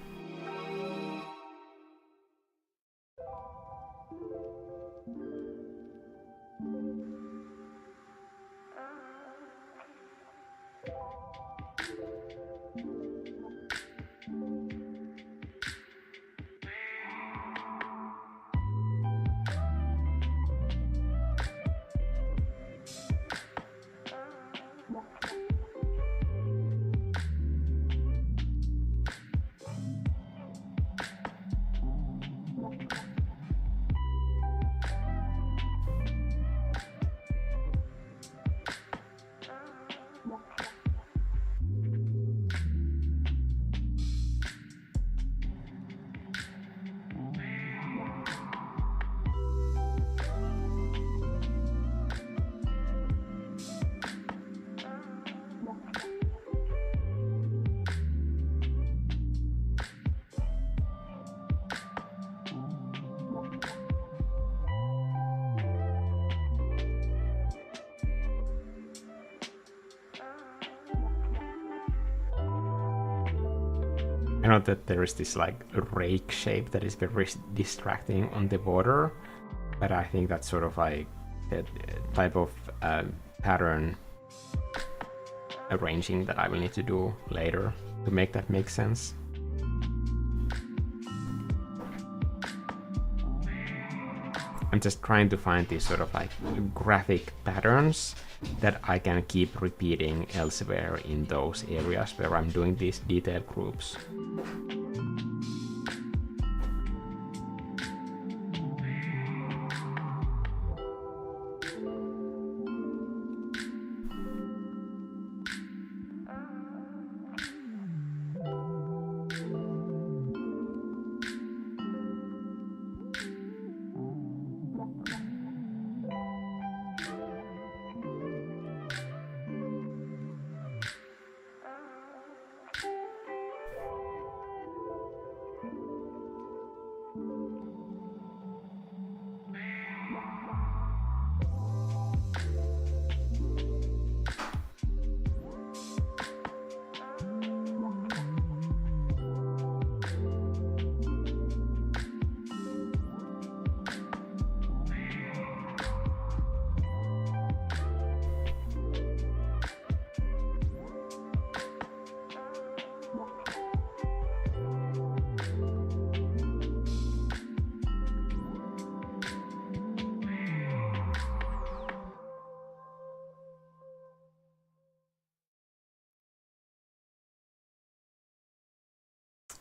I know that there is this like rake shape that is very distracting on the border, but I think that's sort of like the type of pattern arranging that I will need to do later to make that make sense. I'm just trying to find these sort of like graphic patterns that I can keep repeating elsewhere in those areas where I'm doing these detail groups.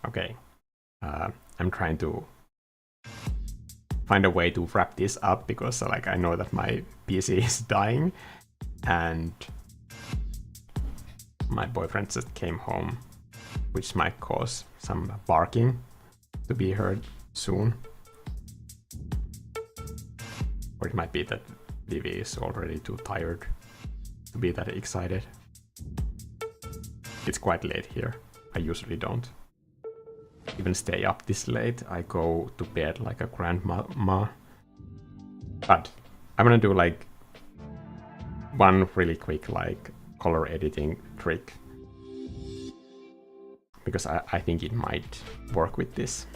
Okay, I'm trying to find a way to wrap this up because like I know that my PC is dying and my boyfriend just came home, which might cause some barking to be heard soon. Or it might be that Vivi is already too tired to be that excited. It's quite late here. I usually don't even stay up this late. I go to bed like a grandma. But I'm gonna do like one really quick like color editing trick because I think it might work with this.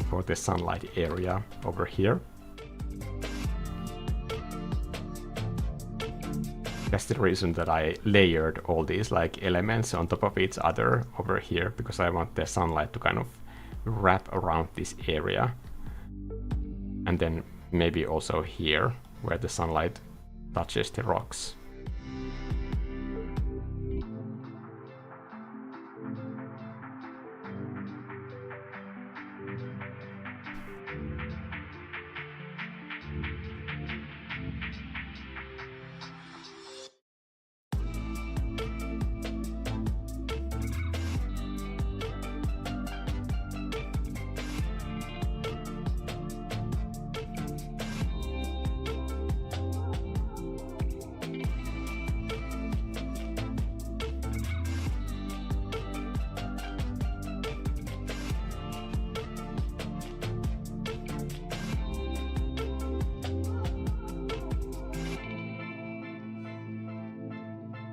For the sunlight area over here. That's the reason that I layered all these like elements on top of each other over here, because I want the sunlight to kind of wrap around this area. And then maybe also here where the sunlight touches the rocks.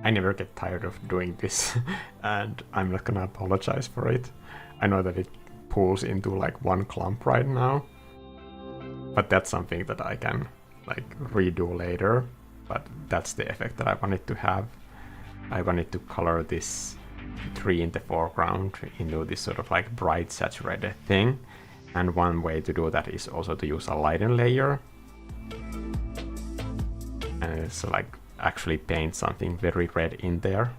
I never get tired of doing this and I'm not gonna apologize for it. I know that it pulls into like one clump right now, but that's something that I can like redo later. But that's the effect that I wanted to have. I wanted to color this tree in the foreground into this sort of like bright saturated thing. And one way to do that is also to use a lighten layer. And it's like actually paint something very red in there.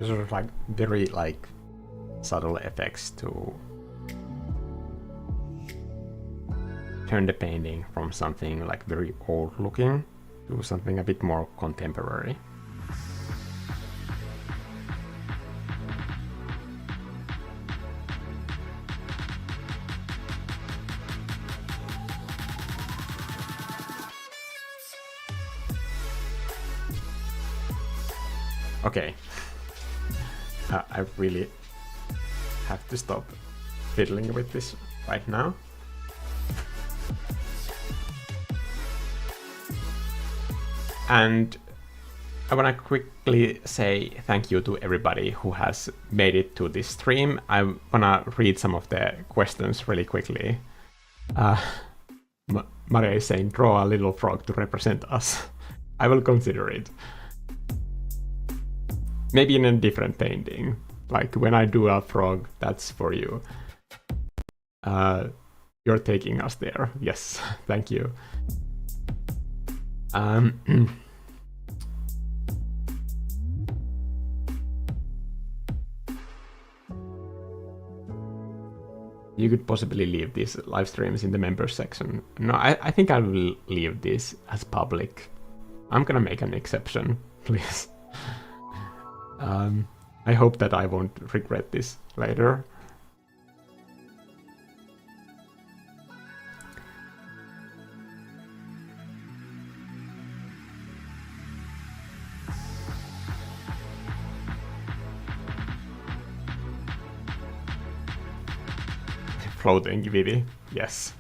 Sort of like very like subtle effects to turn the painting from something like very old looking to something a bit more contemporary. Okay. I really have to stop fiddling with this right now. And I want to quickly say thank you to everybody who has made it to this stream. I want to read some of the questions really quickly. Maria is saying, draw a little frog to represent us. I will consider it. Maybe in a different painting. Like when I do a frog, that's for you. You're taking us there. Yes, thank you. You could possibly leave these live streams in the members section. No, I think I will leave this as public. I'm gonna make an exception, please. I hope that I won't regret this later. Floating Vivi, yes.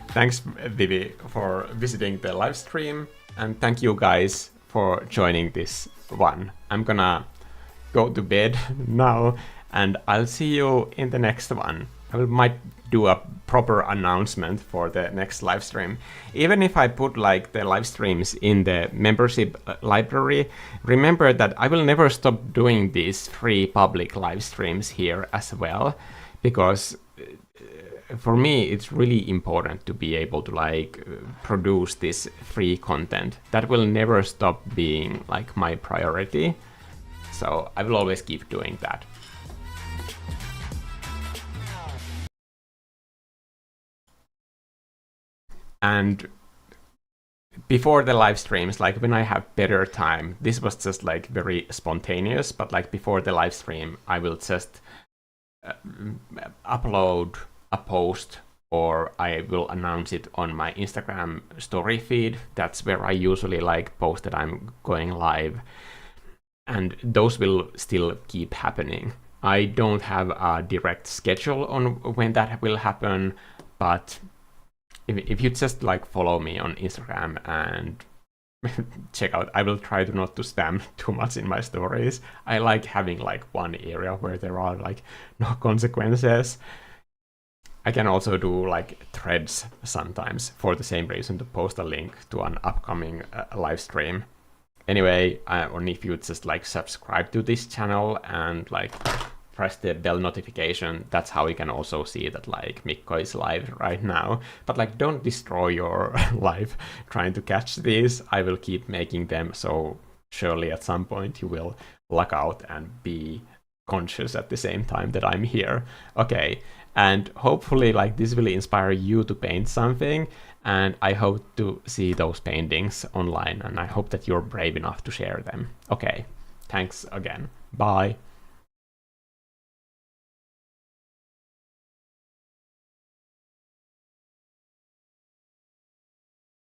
Thanks, Vivi, for visiting the live stream, and thank you guys for joining this one. I'm gonna go to bed now, and I'll see you in the next one. might do a proper announcement for the next live stream. Even if I put like the live streams in the membership library, remember that I will never stop doing these free public live streams here as well, because for me it's really important to be able to like produce this free content. That will never stop being like my priority, so I will always keep doing that. And before the live streams, like when I have better time, this was just like very spontaneous, but like before the live stream I will just upload a post, or I will announce it on my Instagram story feed. That's where I usually like post that I'm going live, and those will still keep happening. I don't have a direct schedule on when that will happen, but if you just like follow me on Instagram and check out, I will try to not to spam too much in my stories. I like having like one area where there are like no consequences. I can also do like threads sometimes for the same reason, to post a link to an upcoming live stream. Anyway, or if you just like subscribe to this channel and like press the bell notification, that's how you can also see that like Mikko is live right now. But like don't destroy your life trying to catch these. I will keep making them, so surely at some point you will log out and be conscious at the same time that I'm here. Okay, and hopefully like this will inspire you to paint something, and I hope to see those paintings online, and I hope that you're brave enough to share them. Okay, thanks again. Bye.